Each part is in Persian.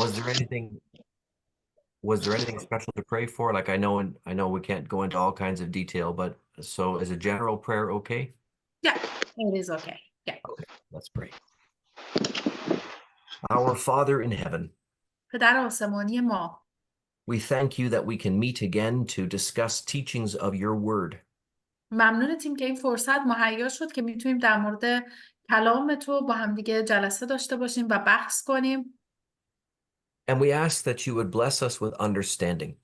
Was there anything special to pray for? Like I know we can't go into all kinds of detail, but so is a general prayer okay? Yeah, it is okay. Yeah. Okay, let's pray. Our Father in heaven, پدر آسمانی ما، we thank you that we can meet again to discuss teachings of your word. ممنونتیم که این فرصت مهیا شد که میتونیم در مورد کلام تو با همدیگه جلسه داشته باشیم و بحث کنیم. And we ask that you would bless us with understanding.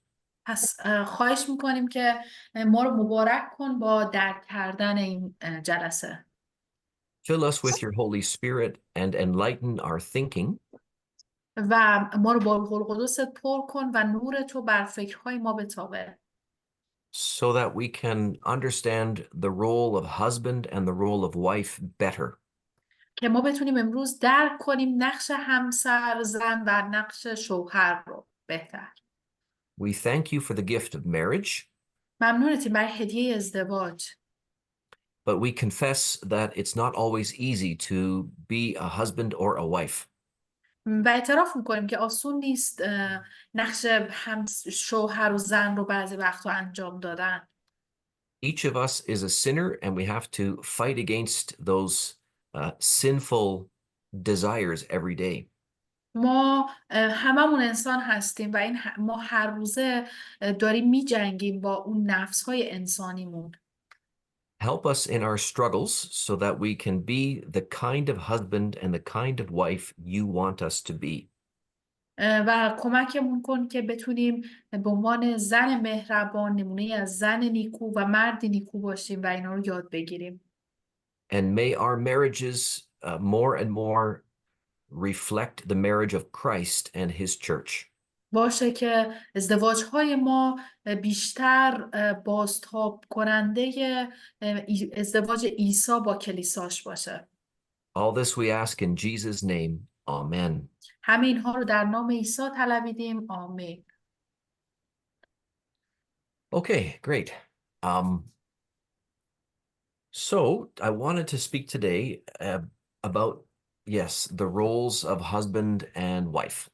پس خواهش میکنیم که ما رو مبارک کن با درک کردن این جلسه. Fill us with your Holy Spirit and enlighten our thinking, و ما رو با روح القدست پر کن و نور تو بر فکرهای ما بتابه. so that we can understand the role of husband and the role of wife better. که ما بتونیم امروز درک کنیم نقش همسر، زن و نقش شوهر رو بهتر. We thank you for the gift of marriage, ممنونتیم برای هدیه ازدواج. but we confess that it's not always easy to be a husband or a wife. و اعتراف میکنیم که آسون نیست نقش شوهر و زن رو بعضی وقتا انجام دادن. Each of us is a sinner, and we have to fight against those sinful desires every day. ما هممون انسان هستیم و ما هر روزه داریم می جنگیم با اون نفسهای انسانیمون. Help us in our struggles so that we can be the kind of husband and the kind of wife you want us to be. و کمکمون کن که بتونیم به عنوان زن مهربان، نمونه از زن نیکو و مرد نیکو باشیم و اینا رو یاد بگیریم. And may our marriages more and more reflect the marriage of Christ and his church. باشه که ازدواج‌های ما بیشتر بازتاب کننده ازدواج عیسی با کلیساش باشه. All this we ask in Jesus' name. Amen. همه اینها رو در نام عیسی طلبیدیم. آمین. Okay, great. So I wanted to speak today about, yes, the roles of husband and wife.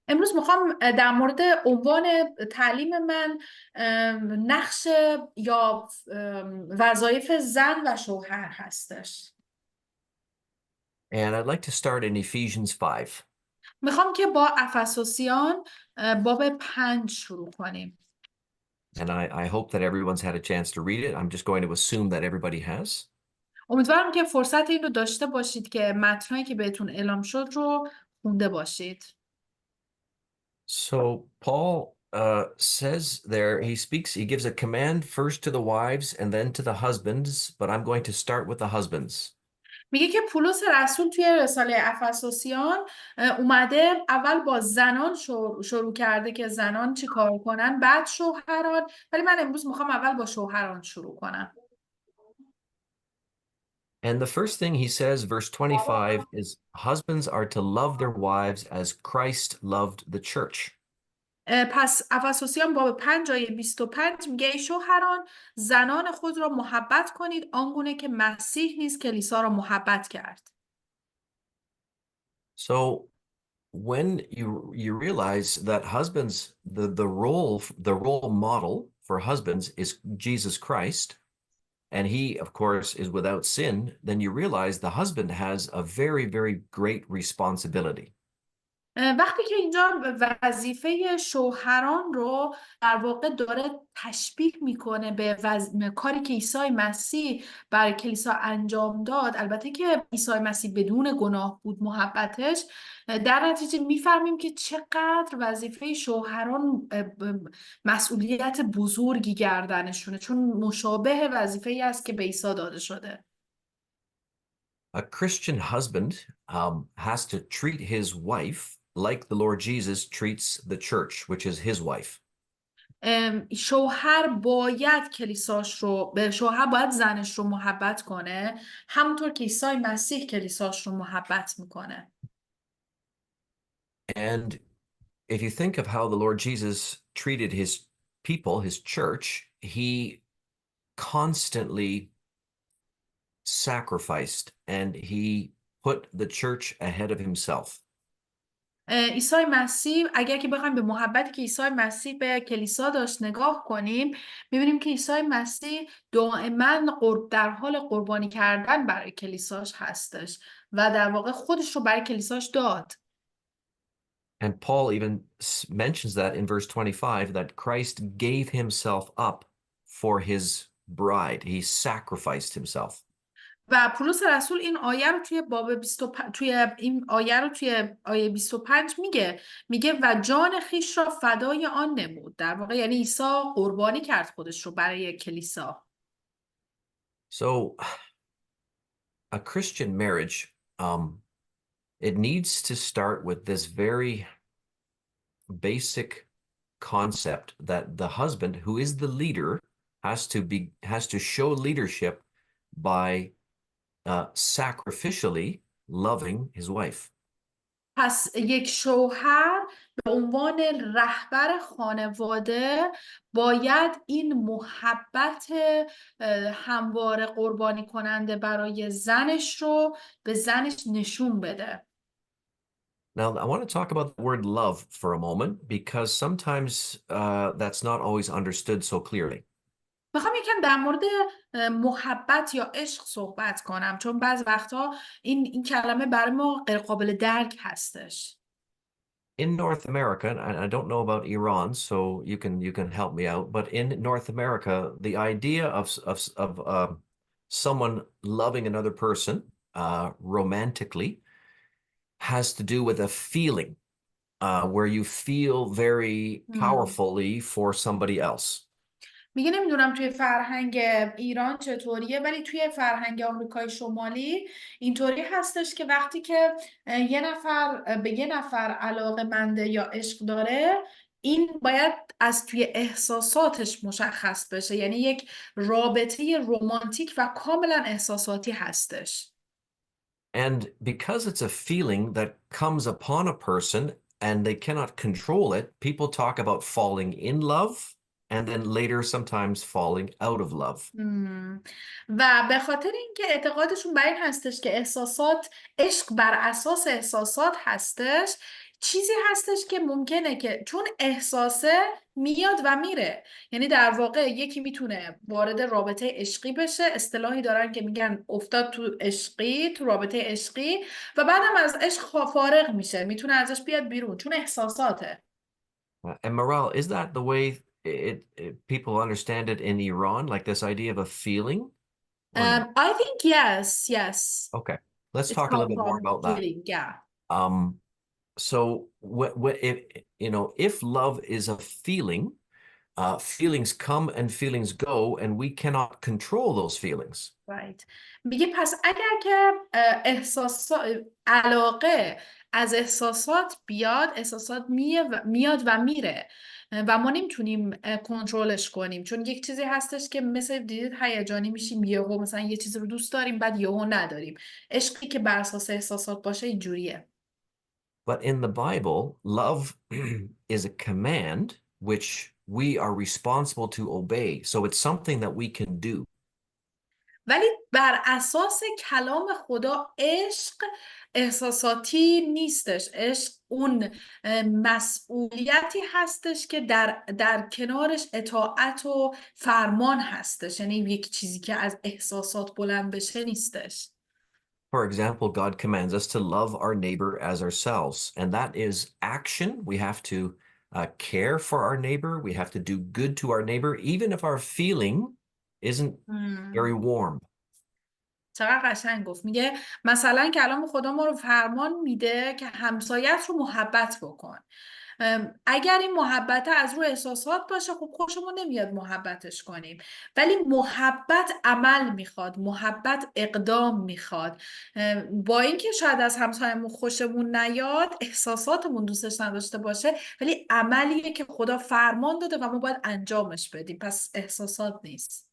امروز میخوام در مورد عنوان تعلیم من نقش یا وظایف زن و شوهر هستش. And I'd like to start in Ephesians 5. میخوام که با افسوسیان باب 5 شروع کنیم. And I hope that everyone's had a chance to read it. I'm just going to assume that everybody has. امیدوارم که فرصت این رو داشته باشید که متنایی که بهتون اعلام شد رو خونده باشید. So Paul says there, he gives a command first to the wives and then to the husbands, but I'm going to start with the husbands. میگه که پولس رسول توی رساله افسوسیان اومده اول با زنان شروع کرده که زنان چی کار کنن، بعد شوهران، ولی من امروز میخوام اول با شوهران شروع کنم. And the first thing he says, verse 25, is husbands are to love their wives as Christ loved the church. پس افسوسیان باب 5 آیه 25 میگه ای شوهران زنان خود را محبت کنید آنگونه که مسیح نیز کلیسا را محبت کرد. So when you realize that husbands, the role model for husbands is Jesus Christ, and he, of course, is without sin, then you realize the husband has a very, very great responsibility. وقتی که اینجا وظیفه شوهران رو در واقع داره تشبیه میکنه به کاری که عیسی مسیح برای کلیسا انجام داد، البته که عیسی مسیح بدون گناه بود محبتش، در نتیجه میفهمیم که چقدر وظیفه شوهران مسئولیت بزرگی گردنشونه، چون مشابه وظیفه‌ای است که به عیسی داده شده. A Christian husband has to treat his wife like the Lord Jesus treats the church, which is his wife. شوهر باید شوهر باید زنش رو محبت کنه همونطور که عیسی مسیح کلیساش رو محبت میکنه. And if you think of how the Lord Jesus treated his people, his church, he constantly sacrificed and he put the church ahead of himself. عیسی مسیح اگر که بخوایم به محبتی که عیسی مسیح به کلیسا داشت نگاه کنیم، می‌بینیم که عیسی مسیح دائما در حال قربانی کردن برای کلیساش هستش و در واقع خودش رو برای کلیساش داد. And Paul even mentions that in verse 25, that Christ gave himself up for his bride. He sacrificed himself. و پولس رسول این آیه رو توی باب 25 توی این آیه رو توی آیه 25 میگه و جان خیش را فدای آن نمود. در واقع یعنی عیسی قربانی کرد خودش رو برای کلیسا. So a Christian marriage, it needs to start with this very basic concept that the husband, who is the leader, has to show leadership by sacrificially loving his wife. پس یک شوهر به عنوان رهبر خانواده باید این محبت همواره قربانی کننده برای زنش رو به زنش نشون بده. Now, I want to talk about the word love for a moment because sometimes that's not always understood so clearly. میخوام یکم در مورد محبت یا عشق صحبت کنم چون بعض وقتا این کلمه برای ما غیر قابل درک هستش. In North America, and I don't know about Iran, so you can help me out, but in North America, the idea of someone loving another person romantically has to do with a feeling where you feel very powerfully for somebody else. میگه نمیدونم توی فرهنگ ایران چطوریه ولی توی فرهنگ آمریکای شمالی اینطوری هستش که وقتی که یه نفر به یه نفر علاقه‌منده یا عشق داره این باید از توی احساساتش مشخص بشه، یعنی یک رابطه رمانتیک و کاملا احساساتی هستش. And because it's a feeling that comes upon a person and they cannot control it, people talk about falling in love and then later sometimes falling out of love. و به خاطر اینکه اعتقادشون بر این هستش که عشق بر اساس احساسات هستش، چیزی هستش که ممکنه که چون احساسه میاد و میره، یعنی در واقع یکی میتونه وارد رابطه عشقی بشه، اصطلاحی دارن که میگن افتاد تو رابطه عشقی و بعدم از عشق فارغ میشه، میتونه ازش بیاد بیرون چون احساساته. And Maral, is that the way people understand it in Iran, like this idea of a feeling? I think yes. Okay, let's It's talk a come little bit more from about that. feeling, yeah. So if love is a feeling, feelings come and feelings go, and we cannot control those feelings. Right. میگه پس اگر که علاقه از احساسات بیاد، احساسات میاد و میره و ما نمیتونیم کنترلش کنیم، چون یک چیزی هستش که مثل دیدید هیجانی میشیم، یهو مثلا یه چیزی رو دوست داریم بعد یهو نداریم. عشقی که بر اساس احساسات باشه اینجوریه. But in the Bible, love is a command which we are responsible to obey. So it's something that we can do. ولی بر اساس کلام خدا عشق احساساتی نیستش. عشق اون مسئولیتی هستش که در کنارش اطاعت و فرمان هستش، یعنی یک چیزی که از احساسات بلند بشه نیستش. For example, God commands us to love our neighbor as ourselves, and that is action. We have to care for our neighbor. We have to do good to our neighbor, even if our feeling isn't very warm. چقدر قشنگ گفت. میگه مثلا کلام خدا ما رو فرمان میده که همسایت رو محبت بکن. اگر این محبت از رو احساسات باشه خب خوشمون نمیاد محبتش کنیم، ولی محبت عمل میخواد، محبت اقدام میخواد. با اینکه شاید از همسایمون خوشمون نیاد، احساساتمون دوستش نداشته باشه، ولی عملیه که خدا فرمان داده و ما باید انجامش بدیم، پس احساسات نیست.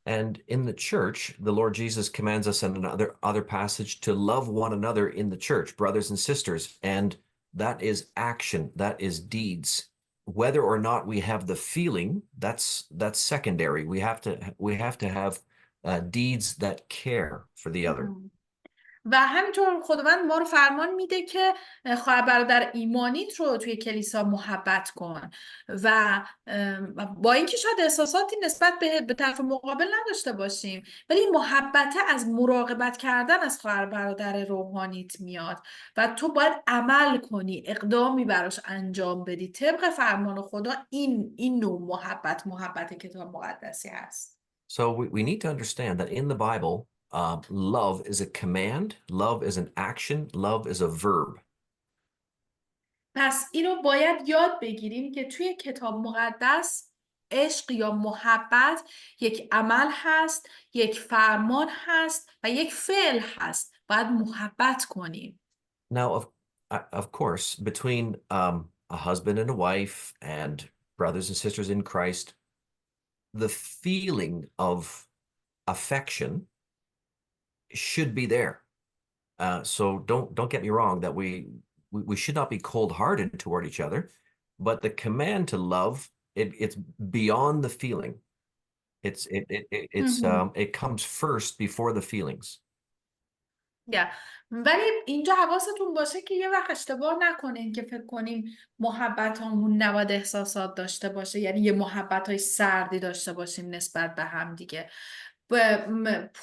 And in the church, the Lord Jesus commands us in another passage to love one another in the church, brothers and sisters. And that is action, that is deeds. Whether or not we have the feeling, that's secondary. We have to have deeds that care for the other. و همینطور خداوند ما رو فرمان میده که خواهر برادر ایمانیت رو توی کلیسا محبت کن و با اینکه شاید احساساتی نسبت به طرف مقابل نداشته باشیم، ولی این محبت از مراقبت کردن از خواهر برادر روحانیت میاد و تو باید عمل کنی، اقدامی براش انجام بدی طبق فرمان خدا. این نوع محبت کتاب مقدسی هست. So we need to understand that in the Bible, love is a command, love is an action, love is a verb. پس اینو باید یاد بگیریم که توی کتاب مقدس عشق یا محبت یک عمل هست، یک فرمان هست و یک فعل هست. باید محبت کنیم. Now, of course, between a husband and a wife and brothers and sisters in Christ, the feeling of affection should be there. So don't get me wrong that we should not be cold-hearted toward each other, but the command to love, it's beyond the feeling. It comes first before the feelings. ولی اینجا حواستون باشه که یه وقت اشتباه نکنین که فکر کنیم محبت همون نباید احساسات داشته باشه، یعنی یه محبت های سردی داشته باشیم نسبت به هم دیگه.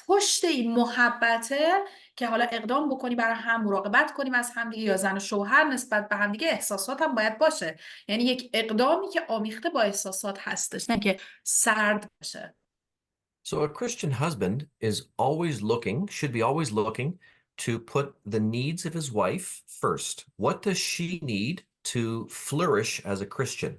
پشت این محبته که حالا اقدام بکنی برای هم، مراقبت کنیم از هم دیگه، یا زن و شوهر نسبت به هم دیگه، احساسات هم باید باشه. یعنی یک اقدامی که آمیخته با احساسات هستش، نه که سرد باشه. So a Christian husband should be always looking to put the needs of his wife first. What does she need to flourish as a Christian?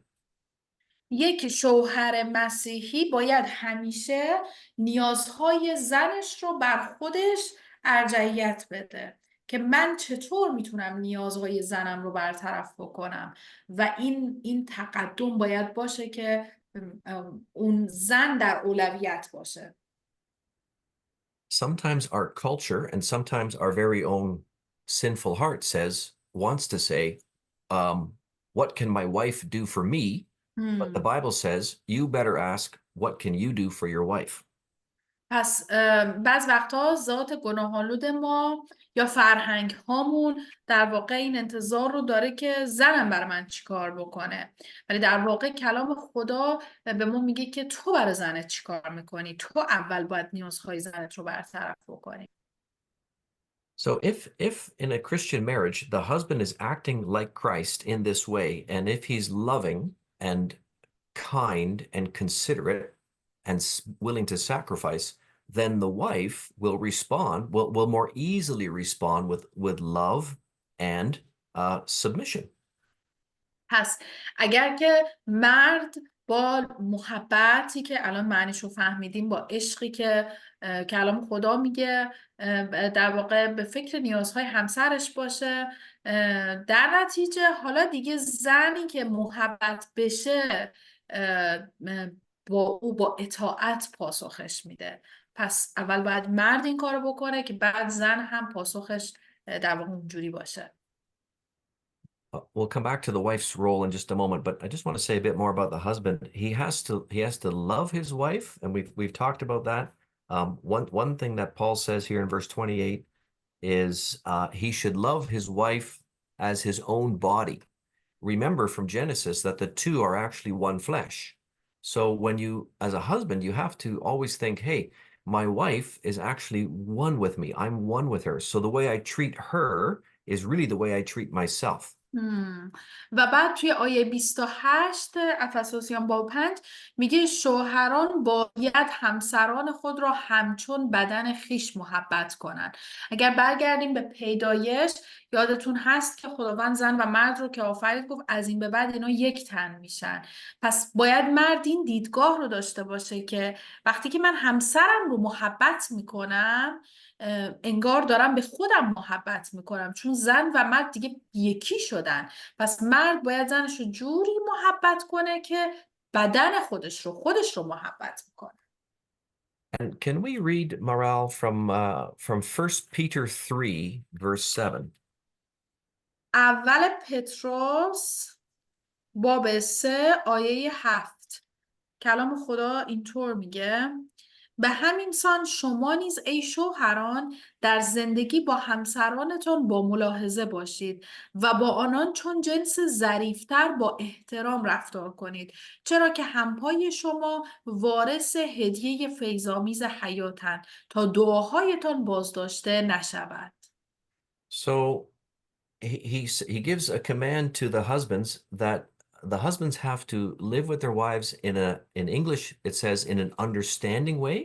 یک شوهر مسیحی باید همیشه نیازهای زنش رو بر خودش ارجحیت بده که من چطور میتونم نیازهای زنم رو برطرف بکنم و این تقدم باید باشه که اون زن در اولویت باشه. Sometimes our culture and sometimes our very own sinful heart wants to say, what can my wife do for me? But the Bible says, you better ask, what can you do for your wife? پس بعض وقتها ذات گناه‌آلود ما یا فرهنگ هامون در واقع این انتظار رو داره که زنم برای من چیکار بکنه، ولی در واقع کلام خدا به ما میگه که تو برای زنت چیکار میکنی، تو اول باید نیازهای زنت رو برطرف بکنی. So if in a Christian marriage, the husband is acting like Christ in this way, and if he's loving and kind and considerate and willing to sacrifice, then the wife will will more easily respond with love and submission. پس اگر که مرد با محبتی که الان معنیشو فهمیدیم، با عشقی که کلام خدا میگه در واقع به فکر نیازهای همسرش باشه، در نتیجه حالا دیگه زنی که محبت بشه با او با اطاعت پاسخش میده. پس اول باید مرد این کارو بکنه که بعد زن هم پاسخش در واقع اونجوری باشه. We'll come back to the wife's role in just a moment, but I just want to say a bit more about the husband. He has to love his wife, and we've talked about that. One thing that Paul says here in verse 28 is he should love his wife as his own body. Remember from Genesis that the two are actually one flesh. So when you, as a husband, you have to always think, hey, my wife is actually one with me. I'm one with her. So the way I treat her is really the way I treat myself. و بعد توی آیه 28 افسوسیان باب 5 میگه شوهران باید همسران خود را همچون بدن خیش محبت کنند. اگر برگردیم به پیدایش، یادتون هست که خداوند زن و مرد رو که آفرید گفت از این به بعد اینا یک تن میشن. پس باید مرد این دیدگاه رو داشته باشه که وقتی که من همسرم رو محبت میکنم، انگار دارم به خودم محبت میکنم، چون زن و مرد دیگه یکی شدن. پس مرد باید زنش رو جوری محبت کنه که بدن خودش رو محبت میکنه. And can we read, Maral, from 1 Peter 3, verse 7? اول پتروس باب 3 آیه 7 کلام خدا اینطور میگه: به همین سان شما نیز ای شوهران در زندگی با همسرانتان با ملاحظه باشید و با آنان چون جنس ظریفتر با احترام رفتار کنید، چرا که همپای شما وارث هدیه فیض‌آمیز حیاتند تا دعاهایتان بازداشته نشود. So he gives a command to the husbands that the husbands have to live with their wives in English it says in an understanding way,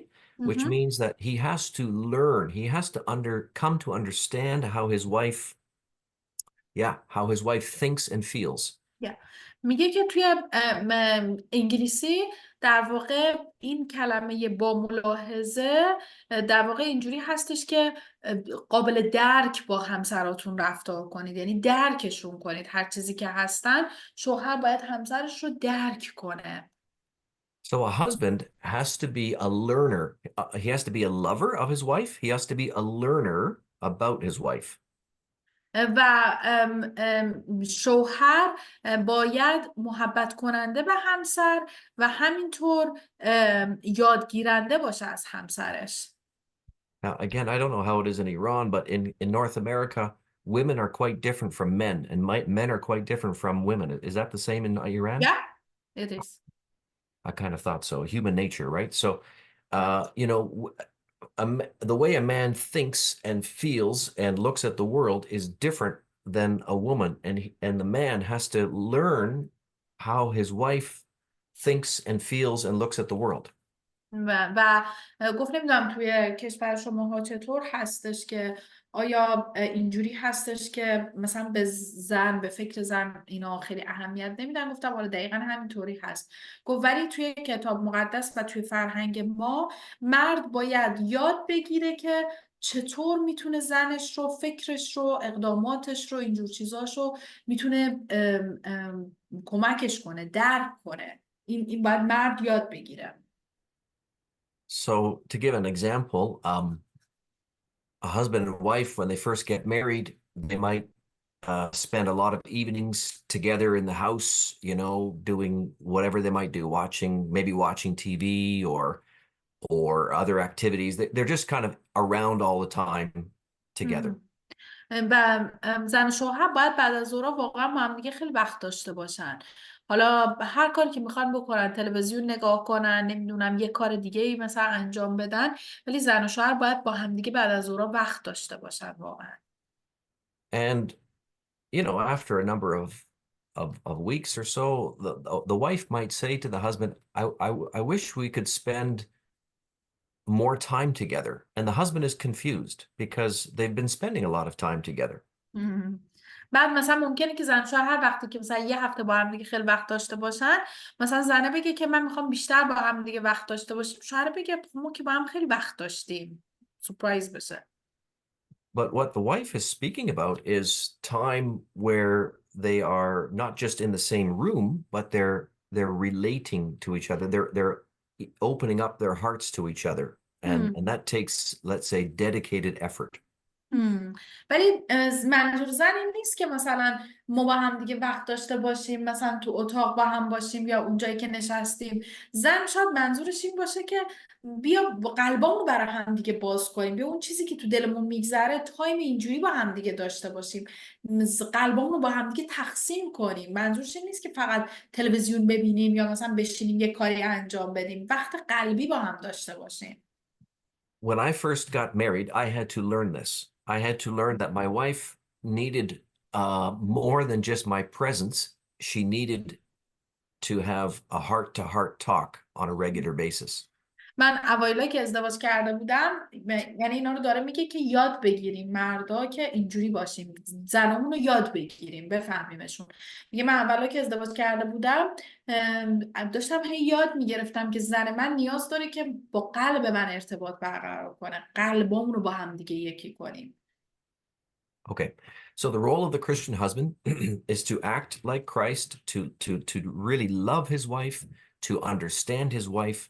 which مهم. means that he has to learn, he has to come to understand how his wife, yeah, how his wife thinks and feels. Yeah. میگه که توی انگلیسی در واقع این کلمه با ملاحظه در واقع اینجوری هستش که قابل درک با همسراتون رفتار کنید، یعنی درکشون کنید. هر چیزی که هستن شوهر باید همسرش رو درک کنه. So a husband has to be a learner. He has to be a lover of his wife. He has to be a learner about his wife. و شوهر باید محبت کننده به همسر و همینطور یادگیرنده باشه از همسرش. Now, again, I don't know how it is in Iran, but in North America, women are quite different from men, and men are quite different from women. Is that the same in Iran? Yeah, it is. I kind of thought so. Human nature, right? So, you know, the way a man thinks and feels and looks at the world is different than a woman, and the man has to learn how his wife thinks and feels and looks at the world. و گفت نمیدونم توی کشور شماها چطور هستش که آیا اینجوری هستش که مثلا به زن، به فکر زن اینا خیلی اهمیت نمیدن. گفتم آره دقیقا همینطوری هست. گفت ولی توی کتاب مقدس و توی فرهنگ ما مرد باید یاد بگیره که چطور میتونه زنش رو، فکرش رو، اقداماتش رو، اینجور چیزاش رو میتونه کمکش کنه، درک کنه. این باید مرد یاد بگیره. So to give an example, a husband and wife, when they first get married, they might spend a lot of evenings together in the house, you know, doing whatever they might do, maybe watching TV or other activities. They're just kind of around all the time together. و زن و شوهر باید بعد از ظهر واقعا با هم دیگه خیلی وقت داشته باشن. حالا هر کاری که میخوان بکنن، تلویزیون نگاه کنن، نمیدونم یه کار دیگه ای مثلا انجام بدن، ولی زن و شوهر باید با هم دیگه بعد از ظهر وقت داشته باشن واقعا. And you know, after a number of weeks or so, the wife might say to the husband, I wish we could spend more time together. And the husband is confused because they've been spending a lot of time together. بعد مثلا ممکنه که زن و شوهر هر وقتی که مثلا یه هفته با هم دیگه خیلی وقت داشته باشن، مثلا زنه بگه که من میخوام بیشتر با هم دیگه وقت داشته باشیم، شوهر بگه ما که با هم خیلی وقت داشتیم. سورپرایز بشه. But what the wife is speaking about is time where they are not just in the same room, but they're relating to each other. They're opening up their hearts to each other. And that takes, let's say, dedicated effort. ولی منظور زن این نیست که مثلا ما با هم دیگه وقت داشته باشیم، مثلا تو اتاق با هم باشیم یا اونجایی که نشستیم. زن شاید منظورش این باشه که بیا قلبامو برای هم دیگه باز کنیم، بیا اون چیزی که تو دلمون میگذره تایم اینجوری با هم دیگه داشته باشیم، قلبامو با هم دیگه تقسیم کنیم. منظورش این نیست که فقط تلویزیون ببینیم یا مثلا بشینیم یه کاری انجام بدیم، وقت قلبی با هم داشته باشیم. When I first got married, I had to learn this. I had to learn that my wife needed more than just my presence. She needed to have a heart-to-heart talk on a regular basis. من اوایلا که ازدواج کرده بودم، یعنی اینا رو داره میگه که یاد بگیریم مردا که اینجوری باشیم، زنامون رو یاد بگیریم، بفهمیمشون. میگه من اولا که ازدواج کرده بودم داشتم هی یاد میگرفتم که زن من نیاز داره که با قلب من ارتباط برقرار کنه، قلبمون رو با هم دیگه یکی کنیم. Okay, so the role of the Christian husband is to act like Christ, to really love his wife, to understand his wife,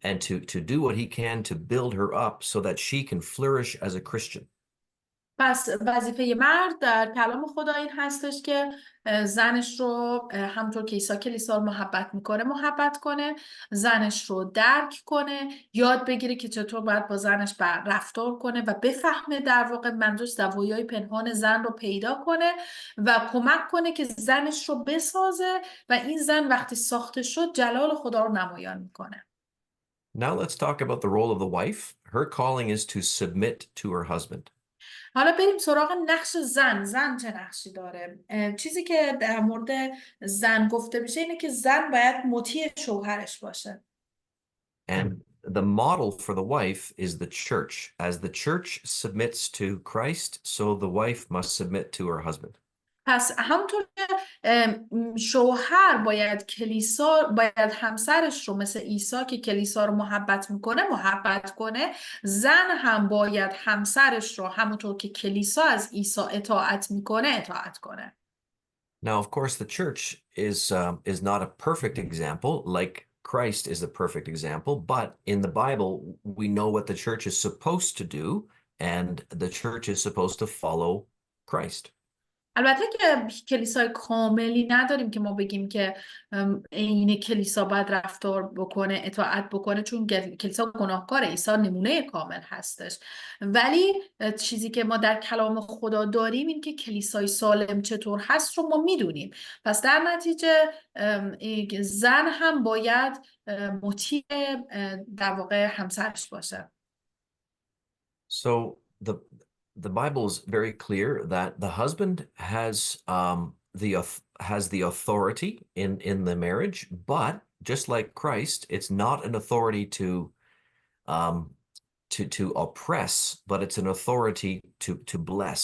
and to do what he can to build her up so that she can flourish as a Christian. پس وظیفه مرد در کلام خدا این هستش که زنش رو همونطور که عیسی کلیسا رو محبت میکنه محبت کنه، زنش رو درک کنه، یاد بگیره که چطور باید با زنش رفتار کنه و بفهمه در واقع منظورش زوایای پنهان زن رو پیدا کنه و کمک کنه که زنش رو بسازه و این زن وقتی ساخته شد جلال خدا رو نمایان میکنه. Now let's talk about the role of the wife. Her calling is to submit to her husband. حالا بریم سراغ نقش زن. زن چه نقشی داره؟ چیزی که در مورد زن گفته میشه اینه که زن باید مطیع شوهرش باشه. And the model for the wife is the church. As the church submits to Christ, so the wife must submit to her husband. پس همونطور که شوهر باید همسرش رو مثل عیسی که کلیسا رو محبت میکنه محبت کنه، زن هم باید همسرش رو همونطور که کلیسا از عیسی اطاعت میکنه اطاعت کنه. Now, of course, the church is not a perfect example, like Christ is the perfect example, but in the Bible, we know what the church is supposed to do, and the church is supposed to follow Christ. البته که کلیسای کاملی نداریم که ما بگیم که این کلیسا باید رفتار بکنه اطاعت بکنه، چون کلیسا گناهکاره، عیسی نمونه کامل هستش. ولی چیزی که ما در کلام خدا داریم این که کلیسای سالم چطور هست رو ما میدونیم. پس در نتیجه زن هم باید مطیع در واقع همسرش باشه. So the Bible is very clear that the husband has the authority in the marriage, but just like Christ, it's not an authority to oppress, but it's an authority to bless.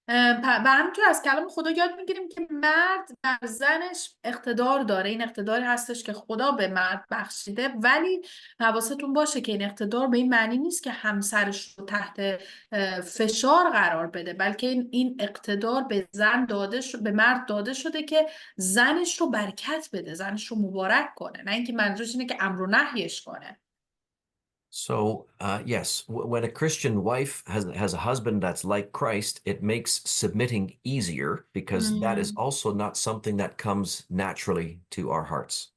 و همینطور از کلام خدا یاد میگیریم که مرد بر زنش اقتدار داره. این اقتدار هستش که خدا به مرد بخشیده، ولی حواستون باشه که این اقتدار به این معنی نیست که همسرش رو تحت فشار قرار بده، بلکه این اقتدار به به مرد داده شده که زنش رو برکت بده، زنش رو مبارک کنه، نه اینکه منظورش اینه که امر و نهیش کنه. So, yes, when a Christian wife has a husband that's like Christ, it makes submitting easier because that is also not something that comes naturally to our hearts.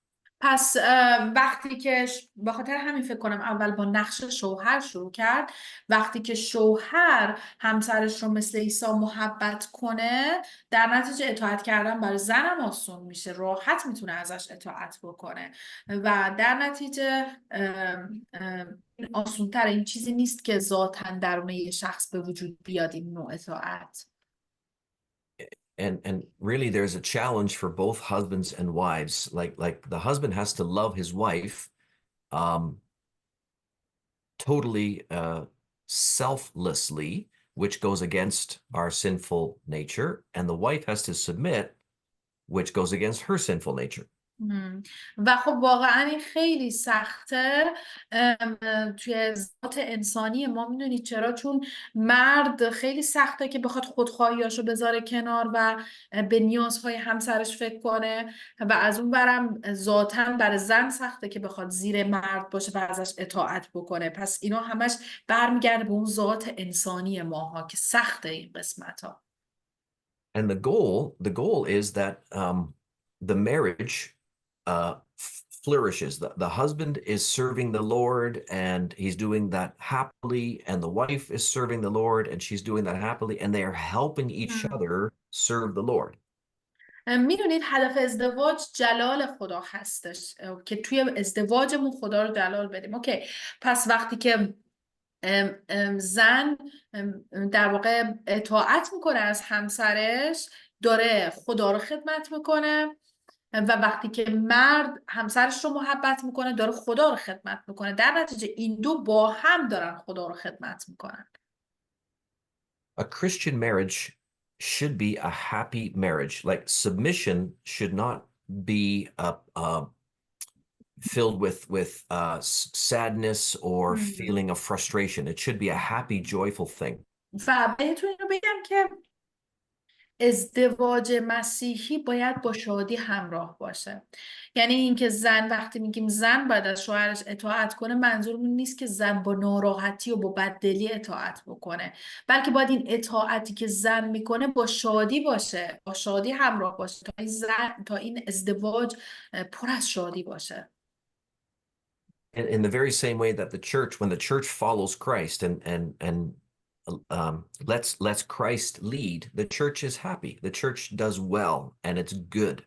پس وقتی که به خاطر همین فکر کنم اول با نقش شوهر شروع کرد. وقتی که شوهر همسرش رو مثل عیسی محبت کنه، در نتیجه اطاعت کردن برای زنم آسون میشه، راحت میتونه ازش اطاعت بکنه و در نتیجه آسون تر. این چیزی نیست که ذاتاً درون یه شخص به وجود بیاد این نوع اطاعت. And really there's a challenge for both husbands and wives. Like the husband has to love his wife totally selflessly, which goes against our sinful nature, and the wife has to submit, which goes against her sinful nature. و خب واقعا این خیلی سخته توی ذات انسانی ما. میدونید چرا؟ چون مرد خیلی سخته که بخواد خودخواهیاشو بذاره کنار و به نیازهای همسرش فکر کنه و از اون برم ذاتاً برای زن سخته که بخواد زیر مرد باشه و ازش اطاعت بکنه. پس اینا همش برمیگرده به اون ذات انسانی ماها که سخته این قسمت ها. And the goal is that the marriage flourishes. The husband is serving the Lord and he's doing that happily, and the wife is serving the Lord and she's doing that happily, and they are helping each other serve the Lord. میدونید هدف ازدواج جلال خدا هستش که توی ازدواجمون خدا رو جلال بدیم. اوکی، پس وقتی که زن در واقع اطاعت میکنه از همسرش، داره خدا رو خدمت میکنه و وقتی که مرد همسرش رو محبت میکنه داره خدا رو خدمت میکنه. در نتیجه این دو با هم دارن خدا رو خدمت میکنن. A Christian marriage should be a happy marriage. Like submission should not be filled with sadness or feeling of frustration. It should be a happy, joyful thing. و بهتون اینو بگم که ازدواج مسیحی باید با شادی همراه باشه. یعنی اینکه زن، وقتی میگیم زن باید از شوهرش اطاعت کنه، منظورمون نیست که زن با ناراحتی و با بددلی اطاعت بکنه، بلکه باید این اطاعتی که زن میکنه با شادی باشه، با شادی همراه باشه، تا این ازدواج پر از شادی باشه. In the very same way that the church, when the church follows Christ and lets Christ lead, the church is happy. The church does well and it's good.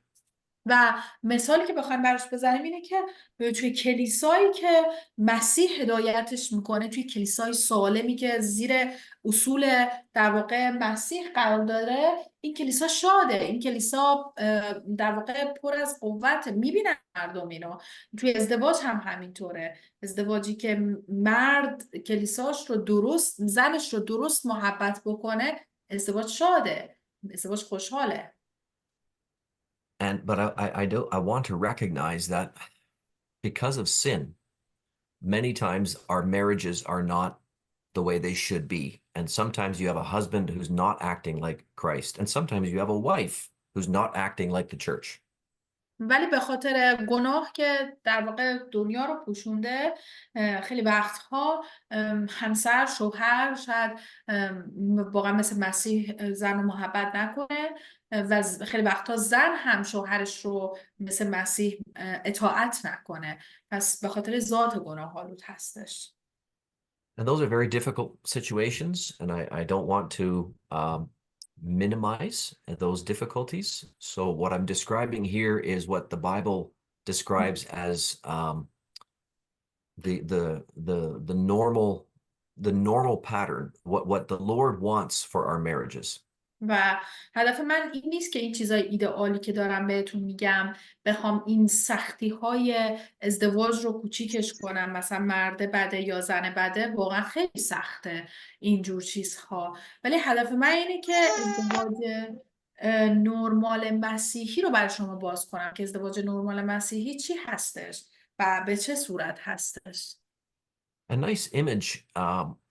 و مثالی که بخوایم براش بزنیم اینه که توی کلیسایی که مسیح هدایتش میکنه، توی کلیسای سالمی که زیر اصول در واقع مسیح قرار داره، این کلیسا شاده، این کلیسا در واقع پر از قوت، میبینن مردم اینو. توی ازدواج هم همینطوره، ازدواجی که مرد کلیساش رو درست، زنش رو درست محبت بکنه، ازدواج شاده، ازدواج خوشحاله. But I want to recognize that because of sin, many times our marriages are not the way they should be. And sometimes you have a husband who's not acting like Christ, and sometimes you have a wife who's not acting like the church. ولی به خاطر گناه که در واقع دنیا رو پوشونده، خیلی وقتها همسر، شوهر شاید واقعا مثل مسیح زن رو محبت نکنه، و خیلی وقتها زن هم شوهرش رو مثل مسیح اطاعت نکنه. پس به خاطر ذات گناه آلود هستش. And those are very difficult situations, and I don't want to minimize those difficulties. So what I'm describing here is what the Bible describes as the normal pattern, what the Lord wants for our marriages. و هدف من این نیست که این چیزای ایدئالی که دارم بهتون میگم بخوام این سختی های ازدواج رو کوچیکش کنم، مثلا مرد بده یا زن بده، واقعا خیلی سخته اینجور چیزها. ولی هدف من اینه که ازدواج نرمال مسیحی رو برای شما باز کنم، که ازدواج نرمال مسیحی چی هستش و به چه صورت هستش. A nice image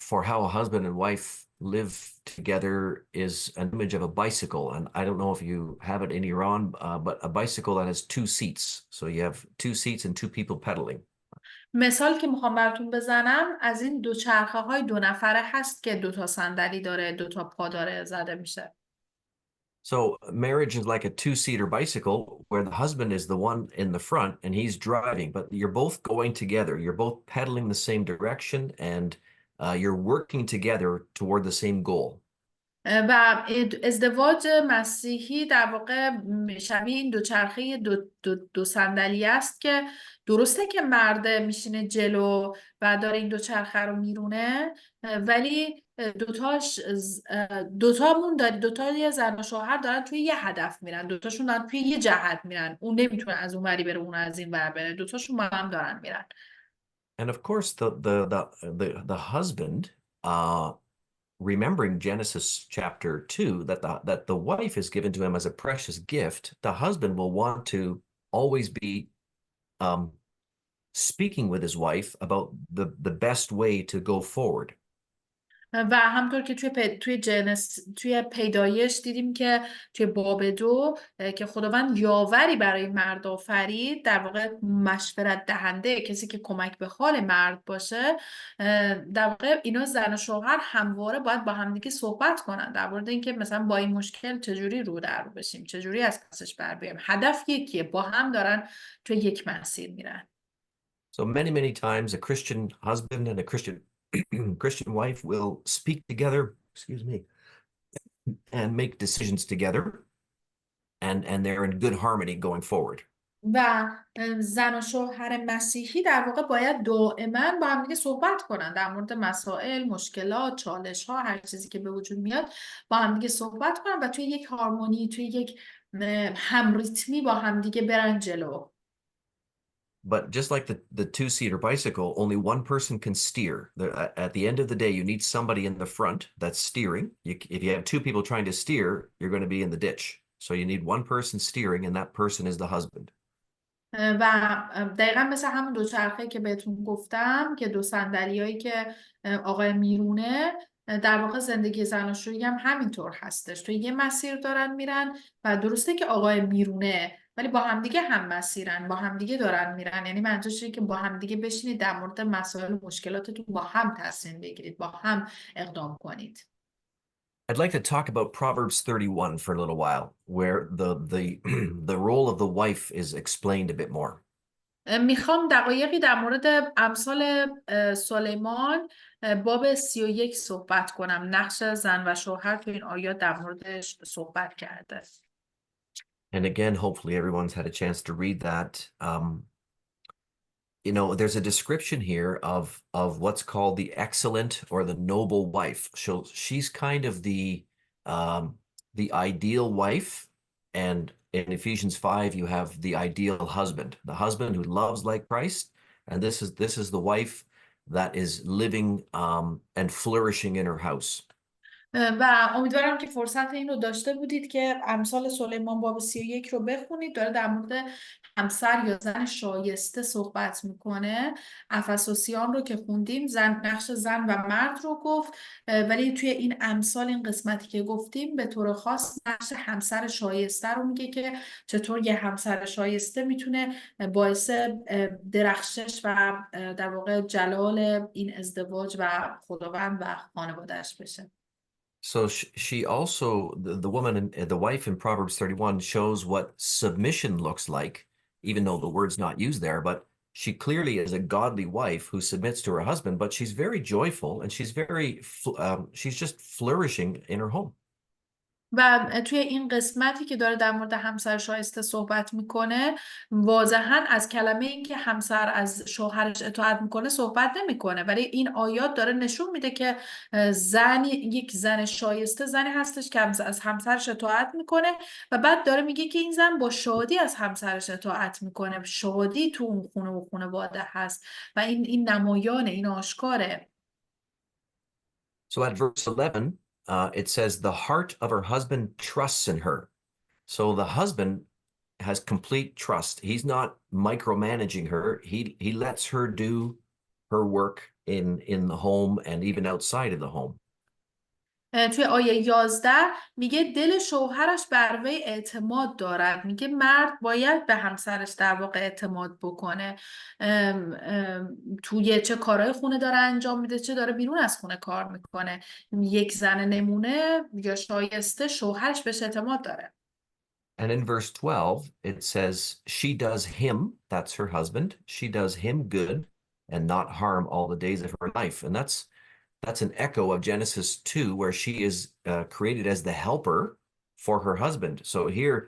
for how a husband and wife live together is an image of a bicycle. And I don't know if you have it in Iran, but a bicycle that has two seats. So you have two seats and two people pedaling. مثال که میخوام براتون بزنم از این دوچرخه های دو نفره هست که دوتا صندلی داره، دوتا پا داره، زده میشه. So marriage is like a two-seater bicycle where the husband is the one in the front and he's driving, but you're both going together. You're both pedaling the same direction and you're working together toward the same goal. و ازدواج مسیحی در واقع شبیه این دوچرخه دو صندلی است که درسته که مرد میشینه جلو و داره این دوچرخه رو میرونه، ولی دوتامون داری، دوتا یه زن و شوهر دارن توی یه هدف میرن، دوتاشون دارن توی یه جهت میرن، اون نمیتونه از اون وری بره، اون از این ور بره، دوتاشون با هم دارن میرن. And of course, the husband, remembering Genesis chapter 2, that the wife is given to him as a precious gift, the husband will want to always be speaking with his wife about the best way to go forward. و همطور که توی پیدایش دیدیم که توی باب 2 که خداوند یاوری برای مرد آفرید، در واقع مشورت دهنده، کسی که کمک به حال مرد باشه، در واقع اینا زن و شوهر همواره باید با همدیگه صحبت کنن در مورد اینکه مثلا با این مشکل چجوری رو در رو بشیم، چجوری از پسش بر بیایم. هدف یکیه، با هم دارن توی یک مسیر میرن. So many times a Christian husband and a Christian wife will speak together, excuse me, and make decisions together, and they're in good harmony going forward. و زن و شوهر مسیحی در واقع باید دائما با هم دیگه صحبت کنن در مورد مسائل، مشکلات، چالش ها، هر چیزی که به وجود میاد با هم دیگه صحبت کنن و توی یک هارمونی، توی یک همریتمی با هم دیگه برن جلو. But just like the two-seater bicycle, only one person can steer. At the end of the day, you need somebody in the front that's steering. If you have two people trying to steer, you're going to be in the ditch. So you need one person steering, and that person is the husband. و دقیقا مثل همون دوچرخه که بهتون گفتم که دو صندلیایی که آقای میرونه، در واقع زندگی زناشویی هم همینطور هستش. تو یه مسیر دارن میرن و درسته که آقای میرونه ولی با همدیگه هم مسیرن، با همدیگه دارن میرن. یعنی منظورش اینه که با همدیگه بشینید در مورد مسائل و مشکلاتتون با هم تصمیم بگیرید، با هم اقدام کنید. I'd like to talk about Proverbs 31 for a little while, where the the role of the wife is explained a bit more. میخوام دقایقی در مورد امثال سلیمان باب 31 صحبت کنم. نقش زن و شوهر تو این آیات در موردش صحبت کرده. And again, hopefully everyone's had a chance to read that. You know, there's a description here of what's called the excellent or the noble wife. So she's kind of the ideal wife, and in Ephesians 5, you have the ideal husband, the husband who loves like Christ, and this is the wife that is living and flourishing in her house. و امیدوارم که فرصت این رو داشته بودید که امثال سلیمان باب 31 رو بخونید. داره در مورد همسر یا زن شایسته صحبت میکنه. افسوسیان رو که خوندیم نقش زن و مرد رو گفت، ولی توی این امثال این قسمتی که گفتیم به طور خاص نقش همسر شایسته رو میگه که چطور یه همسر شایسته میتونه باعث درخشش و در واقع جلال این ازدواج و خداوند و خانوادهش بشه. So she also, the woman, the wife in Proverbs 31 shows what submission looks like, even though the word's not used there, but she clearly is a godly wife who submits to her husband, but she's very joyful and she's just flourishing in her home. و توی این قسمتی که داره در مورد همسر شایسته صحبت میکنه واضحا از کلمه این که همسر از شوهرش اطاعت میکنه صحبت نمیکنه، ولی این آیات داره نشون میده که یک زن شایسته زنی هستش که از همسرش اطاعت میکنه و بعد داره میگه که این زن با شادی از همسرش اطاعت میکنه، شادی تو اون خونه و خانواده هست و این نمایانه، این آشکاره. So at verse 11, it says, the heart of her husband trusts in her. So the husband has complete trust. He's not micromanaging her. He lets her do her work in the home and even outside of the home. توی آیه 11 میگه دل شوهرش بر وی اعتماد دارد. میگه مرد باید به همسرش در واقع اعتماد بکنه. توی چه کارهای خونه داره انجام میده، چه داره بیرون از خونه کار میکنه. یک زن نمونه یا شایسته شوهرش بهش اعتماد داره. And in verse 12, it says, she does him, that's her husband, she does him good and not harm all the days of her life. And that's an echo of Genesis 2, where she is created as the helper for her husband. So here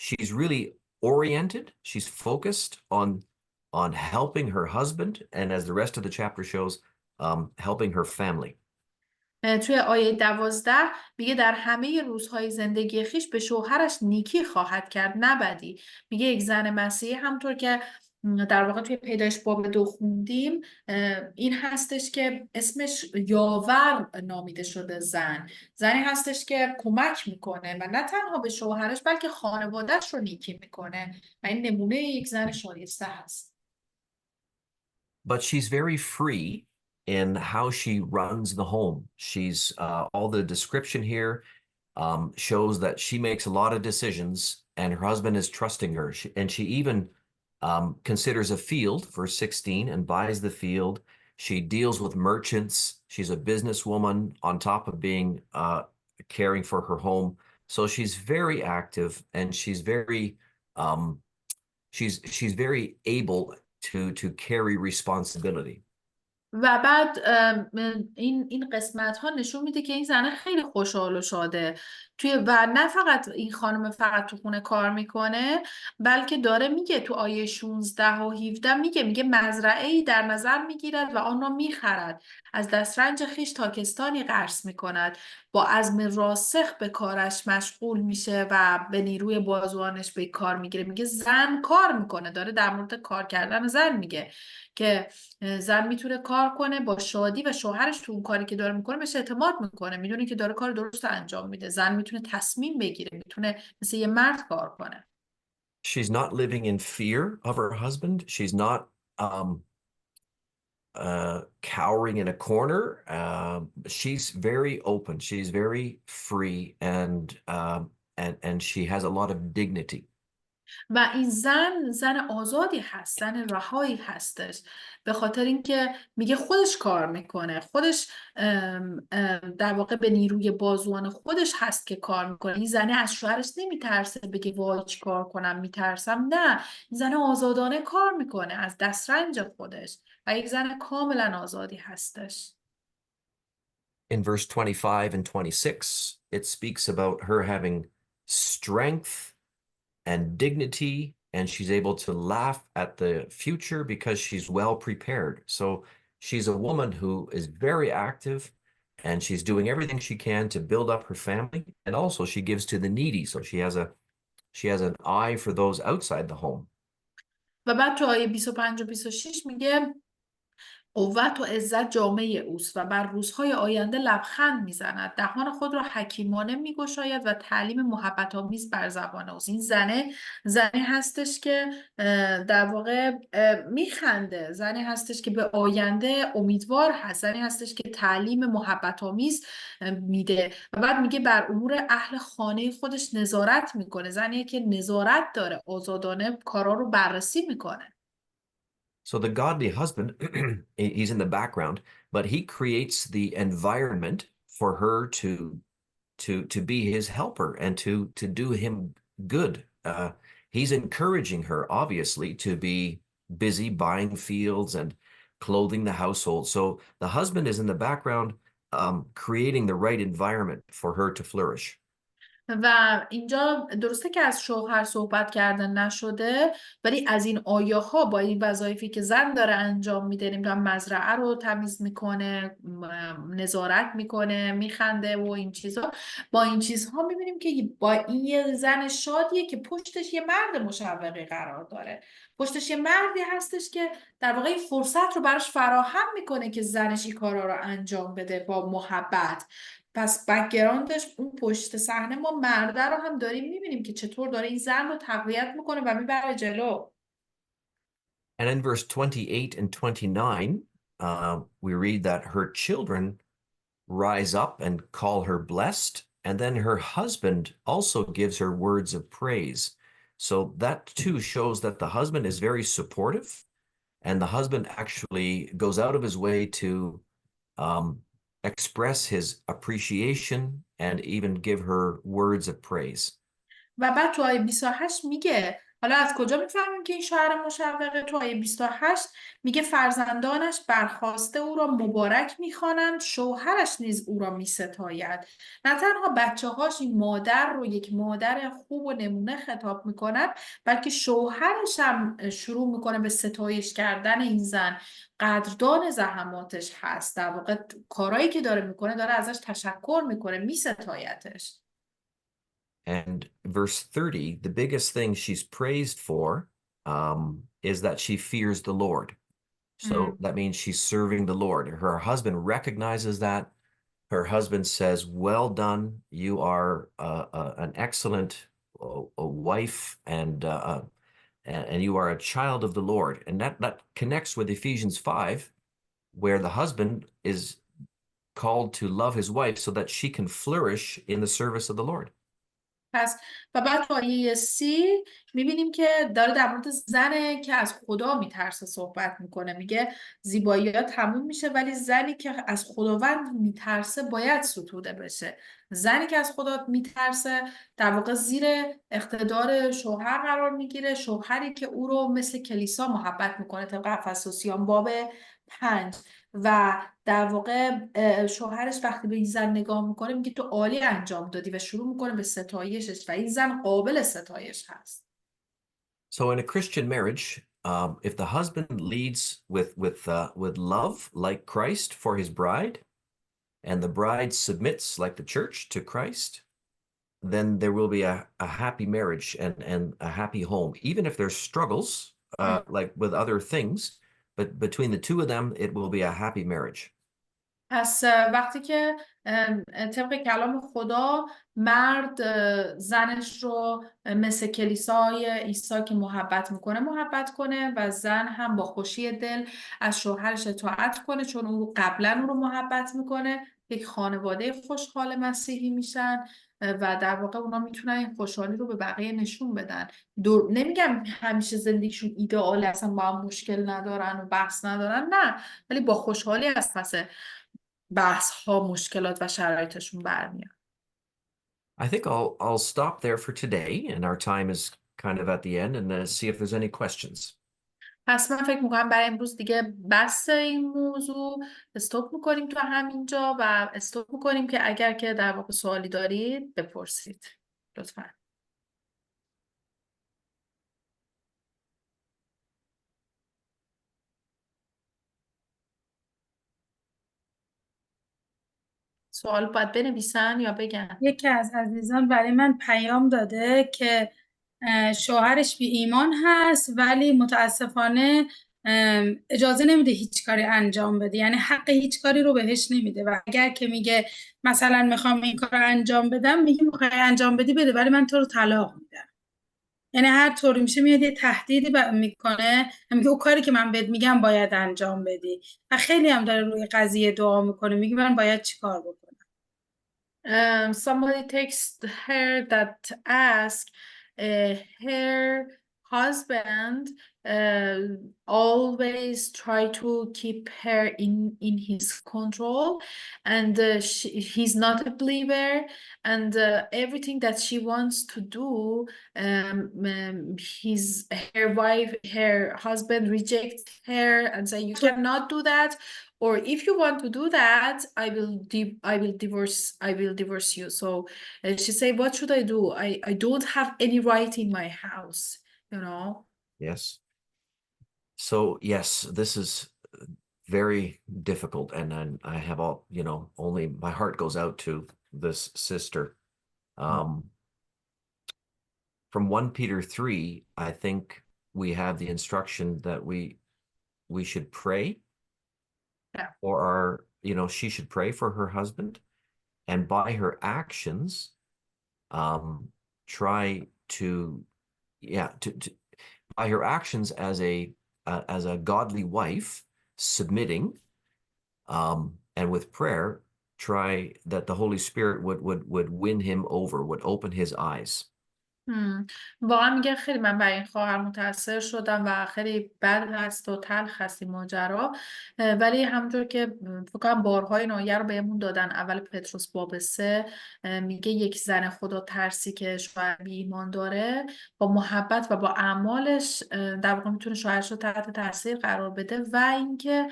she's really oriented, she's focused on helping her husband, and as the rest of the chapter shows, helping her family. توی آیه 12 میگه در همه روزهای زندگی خیش به شوهرش نیکی خواهد کرد نه بدی. میگه یک زن مسیحی همطور که در واقع توی پیدایش باب 2 خوندیم این هستش که اسمش یاور نامیده شده. زنی هستش که کمک میکنه و نه تنها به شوهرش بلکه خانوادهش رو نیکی میکنه و این نمونه یک زن شایسته هست. But she's very free in how she runs the home. She's all the description here shows that she makes a lot of decisions and her husband is trusting her. And she even considers a field, verse 16, and buys the field. She deals with merchants. She's a businesswoman on top of being caring for her home. So she's very active and she's very able to carry responsibility. و بعد این قسمت ها نشون میده که این زنه خیلی خوشحال و شاده و نه فقط این خانم فقط تو خونه کار میکنه، بلکه داره میگه تو آیه 16 و 17 میگه مزرعه‌ای در نظر میگیرد و آن را میخرد، از دسترنج خیش تاکستانی غرس میکند، با عزم راسخ به کارش مشغول میشه و به نیروی بازوانش به کار میگیره. میگه زن کار میکنه، داره در مورد کار کردن زن میگه که زن میتونه کار کنه با شادی و شوهرش تو اون کاری که داره میکنه بهش اعتماد میکنه، میدونه که داره کار درست انجام میده. زن میتونه تصمیم بگیره، میتونه مثل یه مرد کار کنه. She's not living in fear of her husband. She's not cowering in a corner. She's very open. She's very free, and she has a lot of dignity. و این زن آزادی هست، زن رهایی هستش، به خاطر اینکه میگه خودش کار میکنه، خودش در واقع به نیروی بازوان خودش هست که کار میکنه. این زنه از شوهرش نمیترسه بگه وای چی کار کنم میترسم، نه، این زن آزادانه کار میکنه از دسترنج خودش و یک زن کاملا آزادی هستش. In verse 25 and 26, it speaks about her having strength and dignity, and she's able to laugh at the future because she's well prepared. So she's a woman who is very active, and she's doing everything she can to build up her family, and also she gives to the needy. So she has an eye for those outside the home. و بعد تو آیه 25 و 26 میگه قوت و عزت جامعه اوست و بر روزهای آینده لبخند میزند، دهان خود را حکیمانه میگشاید و تعلیم محبت آمیز بر زبان اوست. این زنی هستش که در واقع میخنده، زنی هستش که به آینده امیدوار هست، زنی هستش که تعلیم محبت آمیز میده و بعد میگه بر امور اهل خانه خودش نظارت میکنه، زنی که نظارت داره، آزادانه کارا رو بررسی میکنه. So the godly husband, he's in the background, but he creates the environment for her to be his helper and to do him good. He's encouraging her, obviously, to be busy buying fields and clothing the household. So the husband is in the background, creating the right environment for her to flourish. و اینجا درسته که از شوهر صحبت کردن نشده، ولی از این آیه ها با این وظایفی که زن داره انجام میده، نمیدونم مزرعه رو تمیز میکنه، نظارت میکنه، میخنده و این چیزها، با این چیزها میبینیم که با این یه زن شادیه که پشتش یه مرد مشوقی قرار داره، پشتش یه مردی هستش که در واقع این فرصت رو براش فراهم میکنه که زنش این کارا رو انجام بده با محبت. پس بکگراندش اون پشت صحنه ما مرده رو هم داریم میبینیم که چطور داره این زن رو تقویت میکنه و میبره جلو. And in verse 28 and 29, we read that her children rise up and call her blessed, and then her husband also gives her words of praise. So that too shows that the husband is very supportive, and the husband actually goes out of his way to express his appreciation and even give her words of praise. و بعد تو آیه 28 میگه، حالا از کجا میفهمیم که این شوهر مشوقه؟ تو آیه 28 میگه فرزندانش برخاسته او را مبارک میخوانند، شوهرش نیز او را میستاید. نه تنها بچه هاش این مادر رو یک مادر خوب و نمونه خطاب میکنن، بلکه شوهرش هم شروع میکنه به ستایش کردن این زن، قدردان زحماتش هست، در واقع کارایی که داره میکنه داره ازش تشکر میکنه، میستایتش. And verse 30, the biggest thing she's praised for is that she fears the Lord. So that means she's serving the Lord. Her husband recognizes that. Her husband says, well done. You are an excellent wife, and you are a child of the Lord. And that connects with Ephesians 5, where the husband is called to love his wife so that she can flourish in the service of the Lord. پس و بعد تو آیه 30 میبینیم که داره در مورد زنه که از خدا میترسه صحبت میکنه، میگه زیبایی ها تموم میشه ولی زنی که از خداوند میترسه باید ستوده بشه. زنی که از خدا میترسه در واقع زیر اقتدار شوهر قرار میگیره، شوهری که او رو مثل کلیسا محبت میکنه طبق افسوسیان باب 5. و در واقع شوهرش وقتی به این زن نگاه میکنه میگه تو عالی انجام دادی و شروع میکنه به ستایشش و این زن قابل ستایش هست. So in a Christian marriage, if the husband leads with love like Christ for his bride, and the bride submits like the church to Christ, then there will be a happy marriage and a happy home, even if there's struggles like with other things, but between the two of them, it will be a happy marriage. پس وقتی که طبق کلام خدا مرد زنش رو مثل کلیسای عیسی که محبت میکنه محبت کنه و زن هم با خوشی دل از شوهرش اطاعت کنه چون او قبلا او رو محبت میکنه، یک خانواده خوشحال مسیحی میشن و در واقع اونا میتونن این خوشحالی رو به بقیه نشون بدن. نمیگم همیشه زندگیشون ایدئال اصلا با هم مشکل ندارن و بحث ندارن، نه، ولی با خوشحالی از پس بحث ها مشکلات و شرایطشون برمیاد. I think I'll stop there for today, and our time is kind of at the end, and see if there's any questions. پس من فکر میکنم برای امروز دیگه بس این موضوع، استوب میکنیم تو همینجا و استوب میکنیم که اگر که در واقع سوالی دارید بپرسید لطفا. سوال باید بنویسن یا بگن؟ یکی از عزیزان برای من پیام داده که شوهرش بی ایمان هست ولی متاسفانه اجازه نمیده هیچ کاری انجام بده، یعنی حق هیچ کاری رو بهش نمیده و اگر که میگه مثلا میخوام این کار رو انجام بدم، میگه میخوای انجام بدی بده ولی من تو رو طلاق میدم. یعنی هر طوری میشه میاد یه تهدیدی میکنه، میگه اون کاری که من بهت میگم باید انجام بدی و خیلی هم داره روی قضیه دعا میکنه، میگه من باید چیکار بکنم. Somebody texted her that ask her husband always try to keep her in his control, and he's not a believer, and everything that she wants to do, her husband rejects her and say you cannot do that, or if you want to do that, I will divorce you. So she said, what should I do? I don't have any right in my house, you know. Yes. So yes, this is very difficult, and I have all, only my heart goes out to this sister. From 1 Peter 3, I think we have the instruction that we should pray. Yeah. For our, she should pray for her husband, and by her actions, try to, by her actions as a godly wife, submitting, and with prayer, try that the Holy Spirit would win him over, would open his eyes. واقعا میگه خیلی من برای این خواهر متاثر شدم و خیلی بد هست و تلخ هست این ماجرا، ولی همونطور که فکر کنم بارها این آیه رو بهمون دادن، اول پتروس باب 3 میگه یک زن خدا ترسی که شوهر بی ایمان داره با محبت و با اعمالش در واقع میتونه شوهرش رو تحت تاثیر قرار بده، و اینکه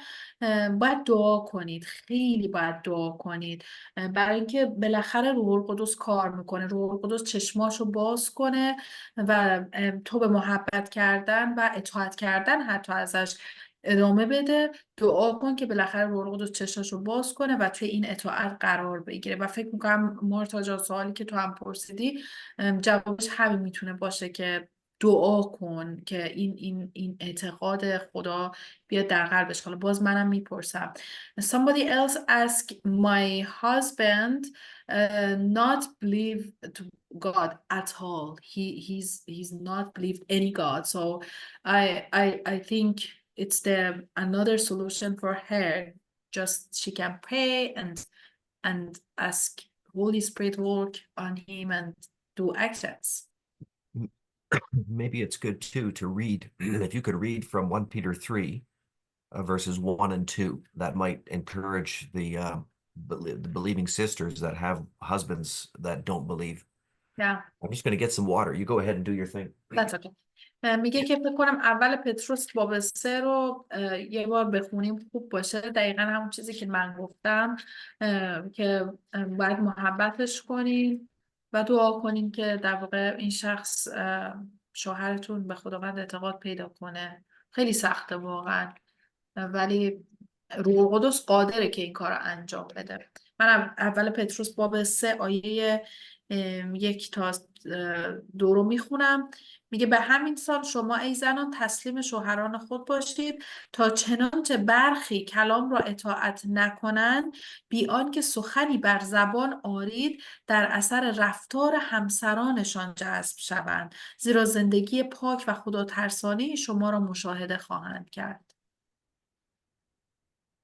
باید دعا کنید، خیلی باید دعا کنید برای اینکه بالاخره روح القدس کار میکنه، روح القدس چشماشو باز کنه و تو به محبت کردن و اطاعت کردن حتی ازش ادامه بده. دعا کن که بالاخره روح القدس چشماشو باز کنه و توی این اطاعت قرار بگیره. و فکر میکنم مرتضی سوالی که تو هم پرسیدی جوابش همین میتونه باشه که دعا کن که این اعتقاد خدا بیاد در قلبش. حالا باز منم میپرسم. Somebody else asked my husband not believe to God at all. He's not believed any God. So I think it's another solution for her. Just she can pray and ask Holy Spirit work on him and do actions. Maybe it's good too to read, if you could read from 1 Peter 3, verses 1 and 2, that might encourage the believing sisters that have husbands that don't believe. Yeah. I'm just going to get some water. You go ahead and do your thing. That's okay. میگه که فکر کنم اول پتروس باب 3 رو یه بار بخونیم خوب باشه. دقیقا همون چیزی که من گفتم که باید محبتش کنیم و دعا کنیم که در واقع این شخص شوهرتون به خداوند اعتقاد پیدا کنه. خیلی سخته واقعا، ولی روح القدس قادره که این کار رو انجام بده. من اول پتروس باب 3 آیه 1 تا 2 رو میخونم. میگه به همین سال شما ای زنان تسلیم شوهران خود باشید تا چنانچه برخی کلام را اطاعت نکنند بی آنکه سخنی بر زبان آرید در اثر رفتار همسرانشان جذب شوند، زیرا زندگی پاک و خدا ترسانه شما را مشاهده خواهند کرد.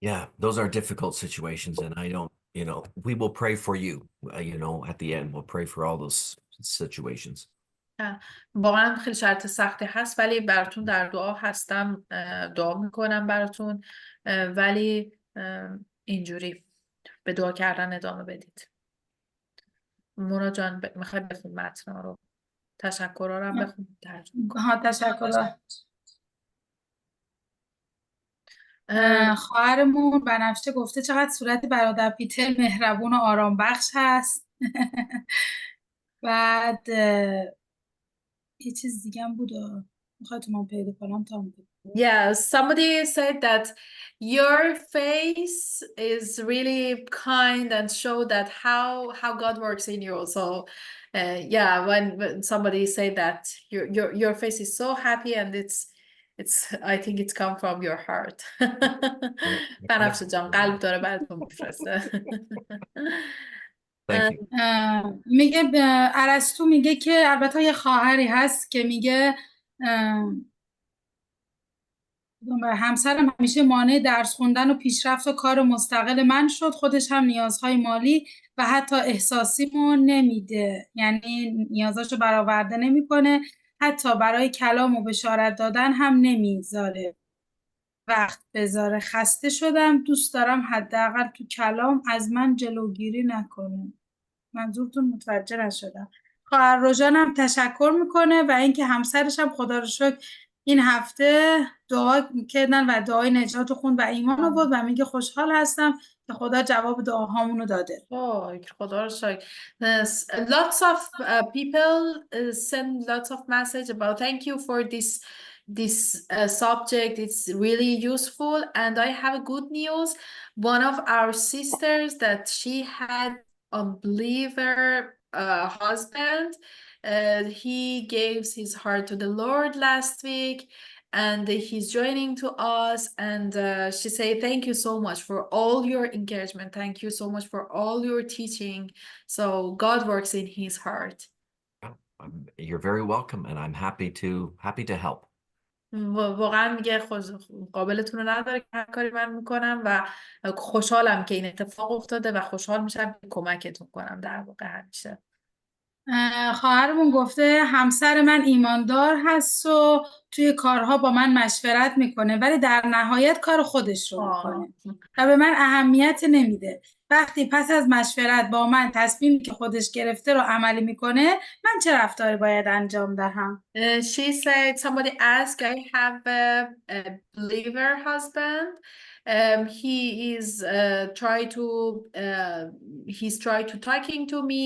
Yeah, those are difficult situations, and I don't, we will pray for you. At the end, we'll pray for all those situations. واقعا خیلی شرط سختی هست، ولی براتون در دعا هستم، دعا میکنم براتون، ولی اینجوری به دعا کردن ادامه بدید. مونا جان میخوای بخون متن رو؟ تشکرها رو هم بخون ترجمه. تشکر. خواهرمون بنفشه گفته چقدر صورت برادر پیتر مهربون و آرام بخش هست. بعد یه چیز دیگه هم بود میخواد من پیدا کنم تا Yeah, somebody said that your face is really kind and show that how God works in you. So, yeah, when somebody say that your face is so happy and it's I think it's come from your heart. بنفشه جان قلب داره براتون میفرسته. Thank you. میگه ارسطو میگه که البته یه خواهری هست که میگه همسرم همیشه مانع درس خوندن و پیشرفت و کار مستقل من شد. خودش هم نیازهای مالی و حتی احساسیمو نمیده، یعنی نیازاشو برآورده نمیکنه، حتی برای کلام و بشارت دادن هم نمیذاره وقت بذاره. خسته شدم، دوست دارم حداقل تو کلام از من جلوگیری نکنه. منظورتون متوجه نشدم. خواهر روژان هم تشکر میکنه و اینکه همسرش هم خدا رو شکر این هفته دعا کردن و دعای نجات رو خوند و ایمان آورد و میگه خوشحال هستم که خدا جواب دعاهامونو داده. خدا رو شکر. Lots of people send lots of message about thank you for this subject. It's really useful, and I have a good news. One of our sisters that she had unbeliever husband, he gave his heart to the Lord last week, and he's joining to us, and she say thank you so much for all your encouragement, thank you so much for all your teaching. So God works in his heart. You're very welcome, and I'm happy to help. واقعا میگه قابلتون رو نداره که هر کاری من میکنم و خوشحالم که این اتفاق افتاده و خوشحال میشم که کمکتون کنم در واقع همیشه. خواهرمون گفته همسر من ایماندار هست و توی کارها با من مشورت میکنه، ولی در نهایت کار خودش رو میکنه و به من اهمیت نمیده. وقتی پس از مشورت با من تصمیمی که خودش گرفته رو عملی میکنه، من چه رفتاری باید انجام دهم؟ She said somebody asked, I have a believer husband. He is he's try to talking to me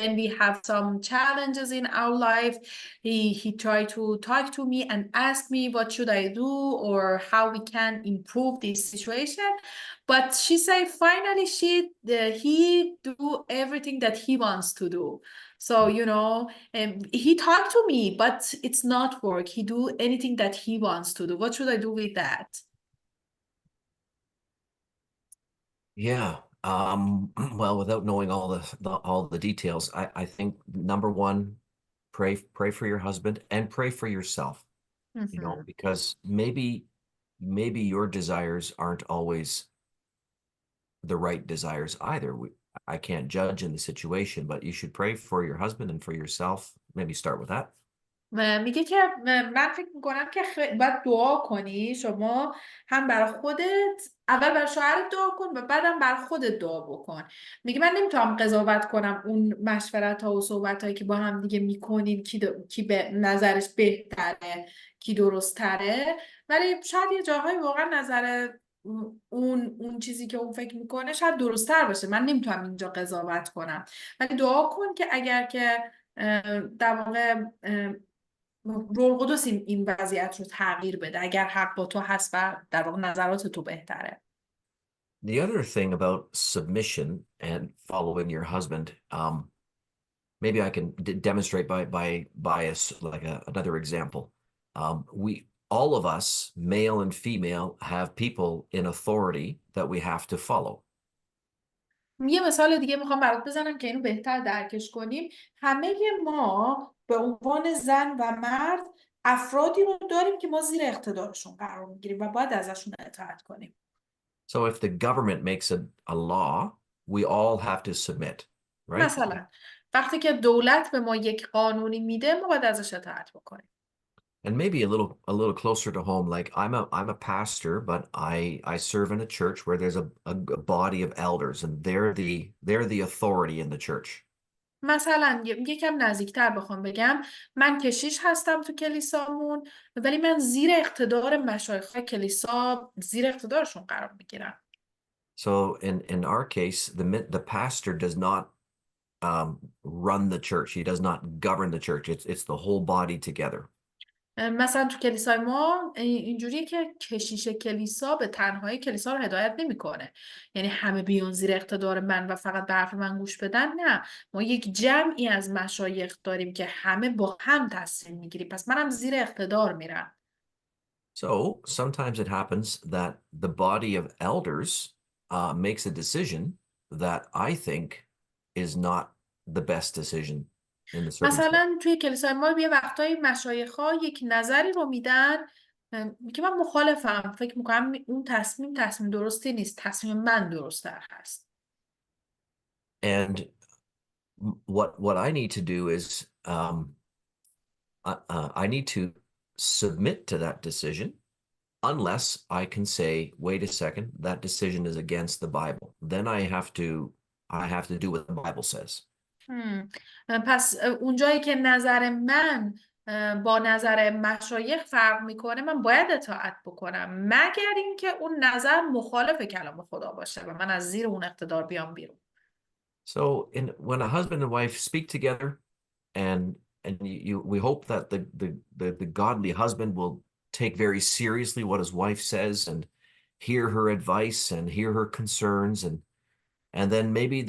when we have some challenges in our life. He tried to talk to me and ask me what should I do or how we can improve this situation. But she said finally he do everything that he wants to do. So, he talked to me, but it's not work. He do anything that he wants to do. What should I do with that? Yeah. Well, without knowing all the details, I think number one, pray for your husband and pray for yourself. Because maybe your desires aren't always the right desires either. I can't judge in the situation, but you should pray for your husband and for yourself. Maybe start with that. میگه که من فکر میکنم که باید دعا کنی شما، هم برای خودت، اول برای شوهرت دعا کن و بعدم برای خودت دعا بکن. میگه من نمیتونم قضاوت کنم اون مشورت ها و صحبت هایی که با هم دیگه میکنین کی به نظرش بهتره، کی درست تره، ولی شاید یه جاهای واقعا نظر اون چیزی که اون فکر میکنه شاید درست تر باشه. من نمیتونم اینجا قضاوت کنم، ولی دعا کن که اگر که در واقع روح القدس این وضعیت رو تغییر بده، اگر حق با تو هست و در واقع نظرات تو بهتره. The other thing about submission and following your husband, maybe I can demonstrate by another example. We all of us, male and female, have people in authority that we have to follow. یه مثال دیگه میخوام برات بزنم که اینو بهتر درکش کنیم. همه ما به عنوان زن و مرد افرادی رو داریم که ما زیر اقتدارشون قرار میگیریم و باید ازشون اطاعت کنیم. So if the government makes a law, we all have to submit, right? مثلا وقتی که دولت به ما یک قانونی میده ما باید ازش اطاعت بکنیم. And maybe a little closer to home, like I'm a pastor, but I serve in a church where there's a body of elders, and they're the authority in the church. مثلا یکم نزدیکتر بخوام بگم، من کشیش هستم تو کلیسامون ولی من زیر اقتدار مشایخ کلیسا، زیر اقتدارشون قرار میگیرم. So in our case, the pastor does not run the church. He does not govern the church. It's the whole body together. مثلا تو کلیسای ما اینجوریه که کشیش کلیسا به تنهایی کلیسا رو هدایت نمیکنه. یعنی همه بیان زیر اقتدار من و فقط به حرف من گوش بدن، نه. ما یک جمعی از مشایخ داریم که همه با هم تصمیم میگیریم، پس منم زیر اقتدار میرم. So sometimes it happens that the body of elders makes a decision that I think is not the best decision in the circumstance. مثلا توی کلیسای ما یه وقتایی مشایخ‌ها یک نظری رو میدن که من مخالفم، فکر میکنم اون تصمیم درستی نیست، تصمیم من درست‌تر هست. And what I need to do is I need to submit to that decision unless I can say, wait a second, that decision is against the Bible. Then I have to do what the Bible says. پس اونجایی که نظر من با نظر مشایخ فرق میکنه من باید اطاعت بکنم، مگر اینکه اون نظر مخالف کلام خدا باشه و من از زیر اون اقتدار بیام بیرون. So when a husband and wife speak together and we hope that the godly husband will take very seriously what his wife says and hear her advice and hear her concerns, and then maybe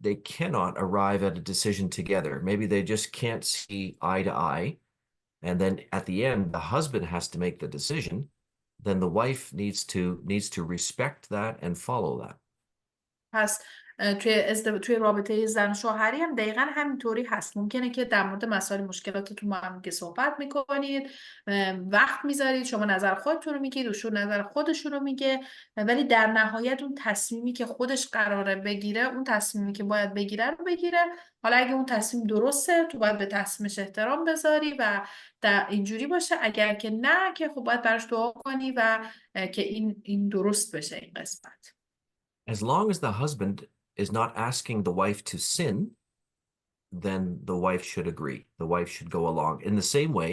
they cannot arrive at a decision together. Maybe they just can't see eye to eye. And then at the end, the husband has to make the decision. Then the wife needs to respect that and follow that. پس توی رابطه زن شوهری هم دقیقا همینطوری هست. ممکنه که در مورد مسائل مشکلاتتون با هم که صحبت میکنید، وقت میذارید، شما نظر خودتون رو میگید، ایشون نظر خودشون رو میگه، ولی در نهایت اون تصمیمی که خودش قراره بگیره، اون تصمیمی که باید بگیره رو بگیره. حالا اگه اون تصمیم درسته تو باید به تصمیمش احترام بذاری و در اینجوری باشه، اگر که نه که خب باید براش دعا کنی و که این درست بشه این قسمت. As long as the husband is not asking the wife to sin, then the wife should agree. The wife should go along. In the same way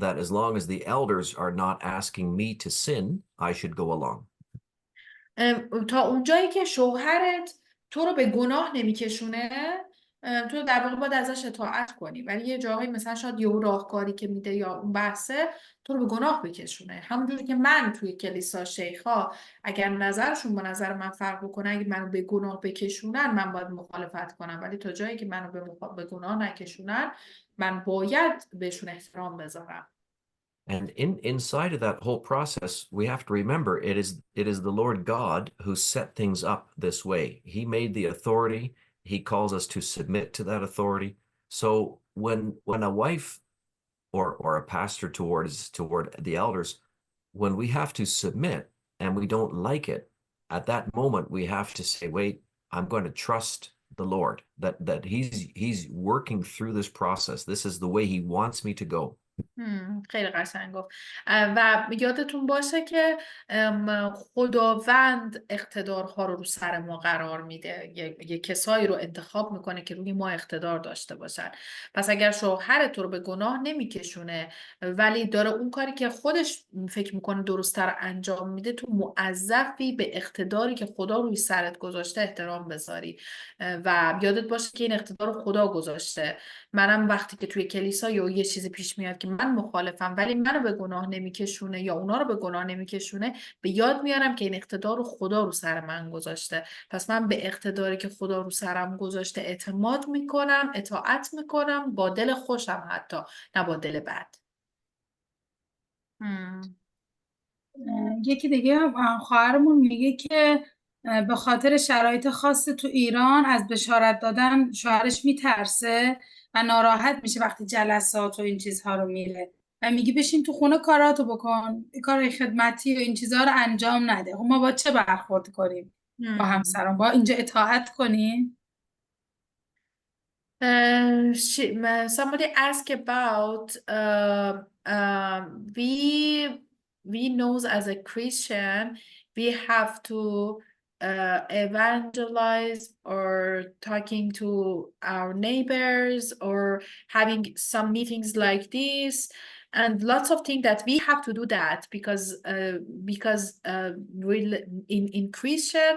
that as long as the elders are not asking me to sin, I should go along. تا اونجایی که شوهرت تو رو به گناه نمیکشونه، تو در واقع باید ازش اطاعت کنی. ولی یه جایی مثلا شاید یه راهکاری که میده یا اون بحثه تو رو به گناه بکشونه. همونجوری که من توی کلیسا شیخا اگر نظرشون با نظر من فرق بکنه، اگه منو به گناه بکشونن من باید مخالفت کنم، ولی تا جایی که منو به گناه نکشونن من باید بهشون احترام بذارم. And inside of that whole process, we have to remember it is the Lord God who set things up this way. He made the authority. He calls us to submit to that authority. So when a wife or a pastor toward the elders, when we have to submit and we don't like it, at that moment we have to say, wait, I'm going to trust the Lord, that he's working through this process. This is the way he wants me to go. خیلی قشنگ گفت. و یادتون باشه که خداوند اقتدارها رو سر ما قرار میده، یه کسایی رو انتخاب میکنه که روی ما اقتدار داشته باشن. پس اگر شوهر تو رو به گناه نمیکشونه ولی داره اون کاری که خودش فکر میکنه درست‌تر انجام میده، تو موظفی به اقتداری که خدا روی سرت گذاشته احترام بذاری و یادت باشه که این اقتدار رو خدا گذاشته. منم وقتی که توی کلیسا یا یه چیزی پیش میاد که که من مخالفم ولی منو به گناه نمیکشونه یا اونا رو به گناه نمیکشونه، به یاد میارم که این اقتدار رو خدا رو سر من گذاشته. پس من به اقتداری که خدا رو سرم گذاشته اعتماد میکنم، اطاعت میکنم، با دل خوشم حتی، نه با دل بد. یکی دیگه خواهرمون میگه که به خاطر شرایط خاص تو ایران از بشارت دادن شوهرش میترسه و ناراحت میشه وقتی جلسات و این چیزها رو میره و میگی بشین تو خونه کاراتو بکن، کار خدمتی و این چیزها رو انجام نده. خب ما با چه برخورد کنیم با همسران؟ با اینجا اطاعت کنیم؟ Somebody asked about we knows as a Christian we have to evangelize or talking to our neighbors or having some meetings like this and lots of things that we have to do that because we in Christian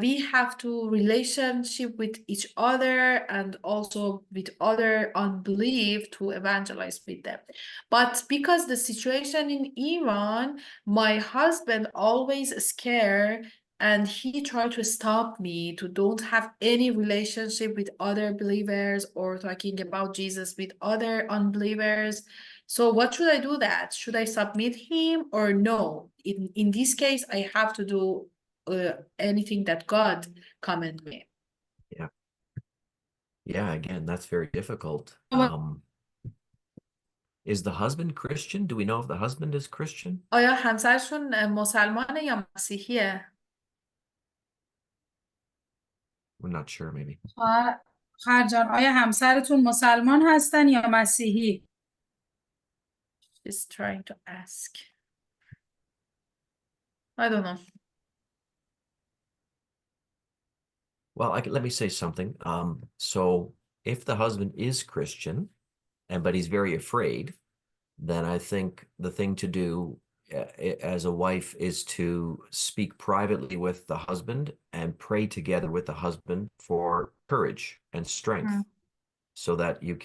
we have to relationship with each other and also with other unbelief to evangelize with them. But because the situation in Iran, my husband always scared and he tried to stop me to don't have any relationship with other believers or talking about Jesus with other unbelievers. So what should I do that? Should I submit him or no? In this case, I have to do anything that God command me. Yeah. Yeah, again, that's very difficult. Is the husband Christian? Do we know if the husband is Christian? آیا همسرشون مسلمانه یا مسیحیه؟ We're not sure, maybe. خواهر جان، آیا همسرتون مسلمان هستن یا مسیحی؟ She's trying to ask. I don't know. Well, let me say something. So if the husband is Christian, but he's very afraid, then I think the thing to do as a wife is to speak privately with the husband and pray together with the husband for courage and strength, so that you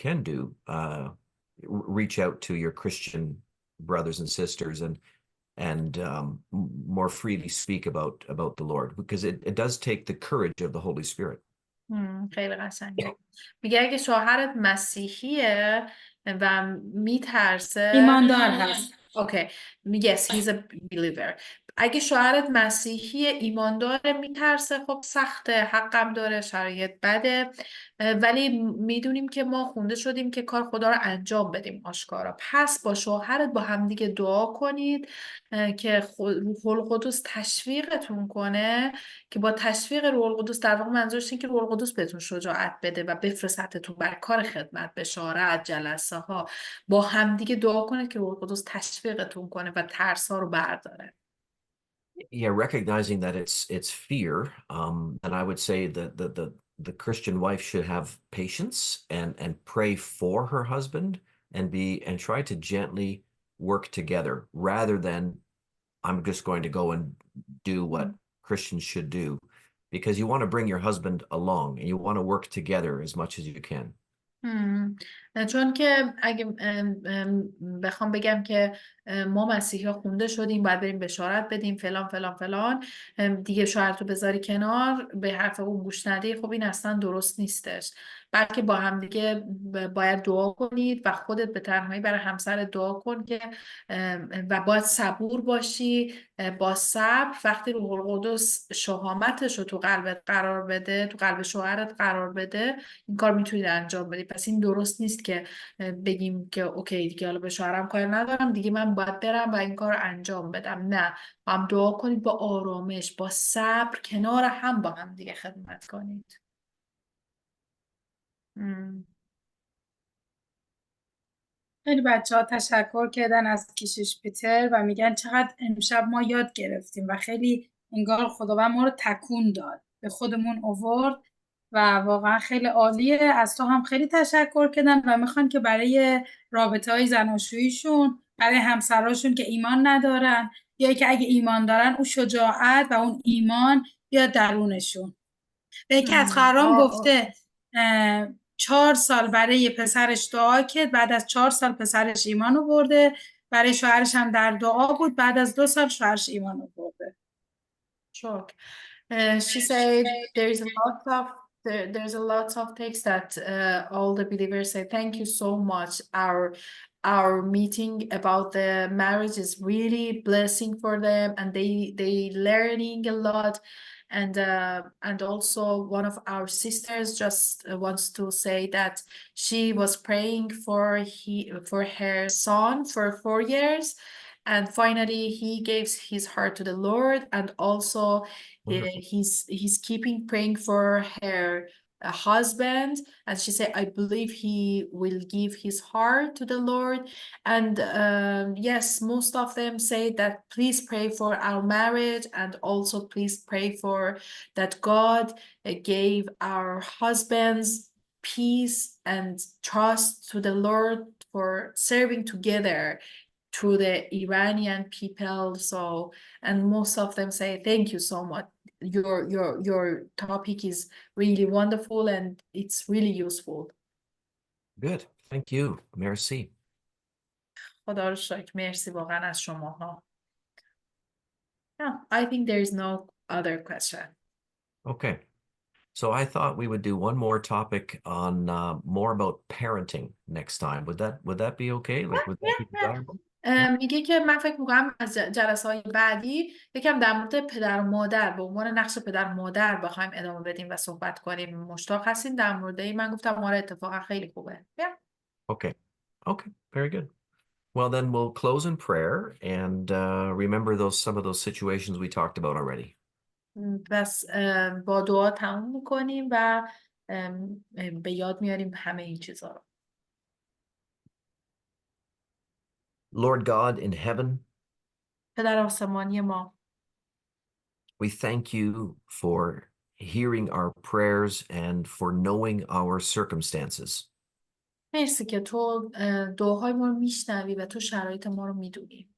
can do reach out to your Christian brothers and sisters and more freely speak about the Lord, because it does take the courage of the Holy Spirit. خیلی قشنگه. میگه اگه شوهرت مسیحیه و میترسه ایماندار هست. Okay. Yes, he's a believer. اگه شوهرت مسیحی ایمانداره میترسه، خب سخته، حقم داره، شرایط بده، ولی میدونیم که ما خونده شدیم که کار خدا رو انجام بدیم آشکارا. پس با شوهرت با همدیگه دعا کنید که روح القدس تشویقتون کنه، که با تشویق روح القدس، در واقع منظورش اینه که روح القدس بهتون شجاعت بده و بفرستتون بر کار خدمت، بشارت، جلسه ها. با همدیگه دعا کنید که روح القدس تشویقتون کنه و ترسا رو برداره. Yeah, recognizing that it's fear, and I would say that the Christian wife should have patience and pray for her husband and try to gently work together rather than I'm just going to go and do what Christians should do, because you want to bring your husband along and you want to work together as much as you can. چون که اگه بخوام بگم که ما مسیحی ها خونده شدیم باید بریم بشارت بدیم فلان فلان فلان، دیگه شوهرت رو بذاری کنار، به حرف اون گوش ندی، خب این اصلا درست نیستش. بلکه با هم دیگه باید دعا کنید و خودت به تنهایی برای همسرت دعا کن که و باید صبور باشی. با صبر وقتی روح القدس شهامتش رو تو قلبت قرار بده، تو قلب شوهرت قرار بده، این کار میتونید انجام بدید. پس این درست نیست که بگیم که اوکی دیگه حالا به شوهرم کار ندارم، دیگه من باید برم و این کار رو انجام بدم. نه، هم دعا کنید با آرامش، با صبر، کنار هم با هم دیگه خدمت کنید. خیلی بچه ها تشکر کردن از کشیش پیتر و میگن چقدر امشب ما یاد گرفتیم و خیلی انگار خداوند ما رو تکون داد، به خودمون آورد و واقعا خیلی عالیه. از تو هم خیلی تشکر کردن و میخوان که برای رابطه های زناشوییشون، برای همسراشون که ایمان ندارن یا که اگه ایمان دارن اون شجاعت و اون ایمان بیاد درونشون. به یکی از خواهرام گفته 4 سال برای پسرش دعا کرد. بعد از 4 سال پسرش ایمان آورده. برای شوهرش هم در دعا بود. بعد از 2 سال شوهرش ایمان آورده. Sure. She said there's a lot of text that all the believers say thank you so much. Our meeting about the marriage is really blessing for them, and they learning a lot. And also one of our sisters just wants to say that she was praying for her son for 4 years, and finally he gave his heart to the Lord, and also Wonderful. he's keeping praying for her husband, and she said I believe he will give his heart to the Lord. And yes, most of them say that please pray for our marriage, and also please pray for that God gave our husbands peace and trust to the Lord for serving together through the Iranian people. So, and most of them say thank you so much. Your topic is really wonderful and it's really useful. Good. Thank you. Merci. خدا رو شکر. مرسی واقعا از شماها. No, I think there is no other question. Okay. So I thought we would do one more topic on more about parenting next time. Would that be okay? Like, would that be desirable? میگه که من فکر میکنم از جلسه های بعدی یکم در مورد پدر و مادر به عنوان نقش پدر و مادر بخوایم ادامه بدیم و صحبت کنیم. مشتاق هستین در مورد این؟ من گفتم آره اتفاقا خیلی خوبه. Okay. Okay. Very good. Well, then we'll close in prayer and remember some of those situations we talked about already. پس با دعا تموم میکنیم و به یاد میاریم همه این چیزا رو. Lord God in heaven, پدر آسمانی ما، we thank you for hearing our prayers and for knowing our circumstances. مرسی که تو دعاهای ما رو میشنوی و تو شرایط ما رو میدونی.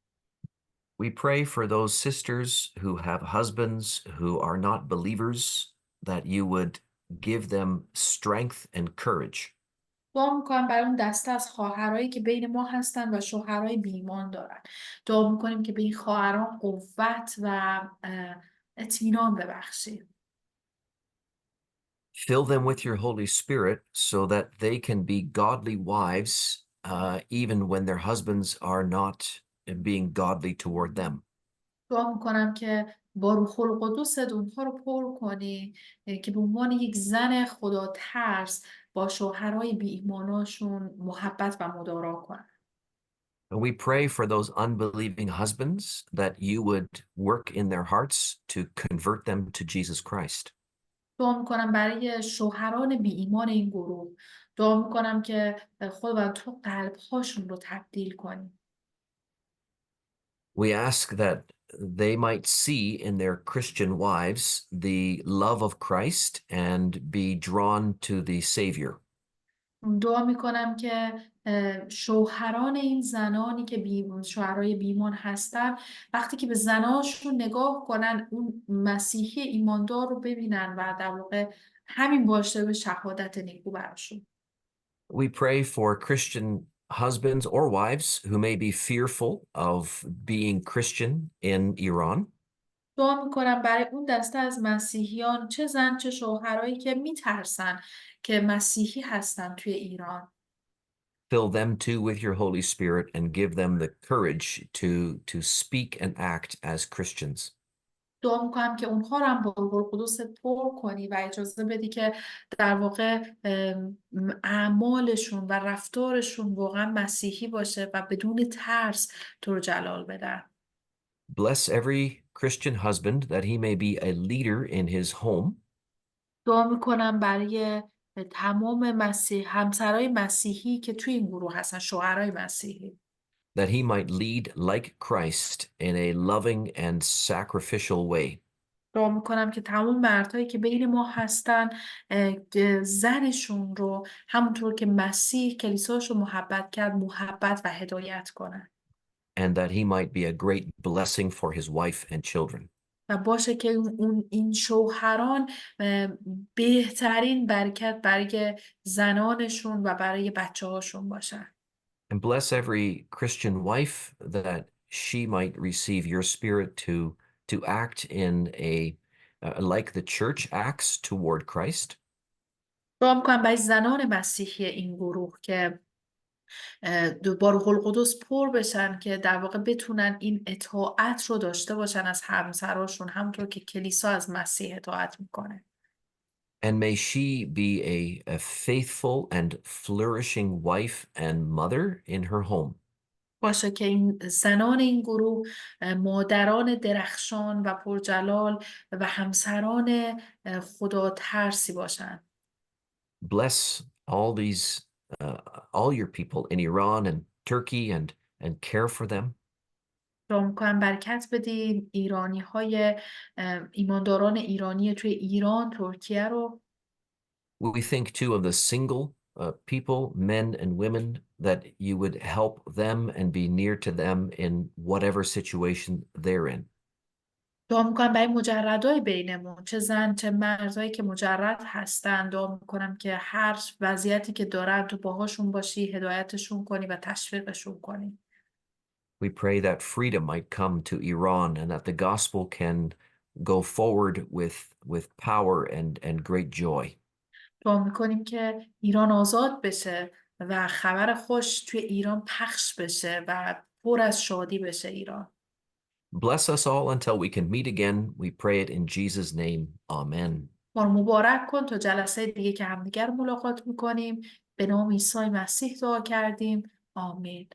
We pray for those sisters who have husbands who are not believers, that you would give them strength and courage. دعا میکنم برای اون دسته از خواهرایی که بین ما هستن و شوهرای بی‌ایمان دارن. دعا میکنیم که به این خواهران قوت و اطمینان ببخشی. Fill them with your Holy Spirit so that they can be godly wives, even when their husbands are not being godly toward them. دعا میکنم که با روح القدس اونها رو پر کنی که به عنوان یک زن خدا ترس با شوهرای بی ایماناشون محبت و مدارا کنن. And we pray for those unbelieving husbands that you would work in their hearts to convert them to Jesus Christ. دعا میکنم برای شوهران بی ایمان این گروه. دعا میکنم که خداوند تو قلبهاشون رو تبدیل کنی. We ask that they might see in their Christian wives the love of Christ and be drawn to the Savior. دعا میکنم که شوهران این زنانی که شوهرای بیمان هستن وقتی که به زناشون نگاه کنن اون مسیحی ایماندار رو ببینن و در واقع همین باشه به شهادت نیکو براشون. We pray for Christian husbands or wives who may be fearful of being Christian in Iran. دعا میکنم برای اون دسته از مسیحیان چه زن چه شوهرایی که میترسن که مسیحی هستن توی ایران. Fill them too with your Holy Spirit and give them the courage to speak and act as Christians. دعا میکنم که اونها رو هم با روح القدس پر کنی و اجازه بدی که در واقع اعمالشون و رفتارشون واقعا مسیحی باشه و بدون ترس تو رو جلال بدن. Bless every Christian husband that he may be a leader in his home. دعا میکنم برای تمام همسرای مسیحی که توی این گروه هستن، شوهرای مسیحی. That he might lead like Christ in a loving and sacrificial way. دعا میکنم که تمام مردهایی که بین ما هستن زنشون رو همونطور که مسیح کلیساش رو محبت کرد محبت و هدایت کنن. And that he might be a great blessing for his wife and children. و باشه که این شوهران بهترین برکت برای زنانشون و برای بچه هاشون باشن. And bless every Christian wife that she might receive your spirit to act in a like the church acts toward Christ. دعا می‌کنم برای زنان مسیحی این گروه که با روح القدس پر بشن که در واقع بتونن این اطاعت رو داشته باشن از همسراشون، همونطور که کلیسا از مسیح اطاعت میکنه. And may she be a faithful and flourishing wife and mother in her home. باشه که این زنان این گروه مادران درخشان و پرجلال و همسران خدا ترسی باشن. Bless all your people in Iran and Turkey and care for them. دعا می‌کنم برکت بدین ایمانداران ایرانی توی ایران، ترکیه رو. We think too of the single people, men and women, that you would help them and be near to them in whatever situation they're in. دعا میکنم برای مجردای بینمون، چه زن چه مردایی که مجرد هستن. دعا میکنم که هر وضعیتی که دارن تو باهاشون باشی، هدایتشون کنی و تشویقشون کنی. We pray that freedom might come to Iran and that the gospel can go forward with power and great joy. دعا میکنیم که ایران آزاد بشه و خبر خوش توی ایران پخش بشه و پر از شادی بشه ایران. Bless us all until we can meet again. We pray it in Jesus' name. Amen. ما رو مبارک کن تا جلسه دیگه که همدیگر ملاقات میکنیم. به نام عیسی مسیح دعا کردیم. آمین.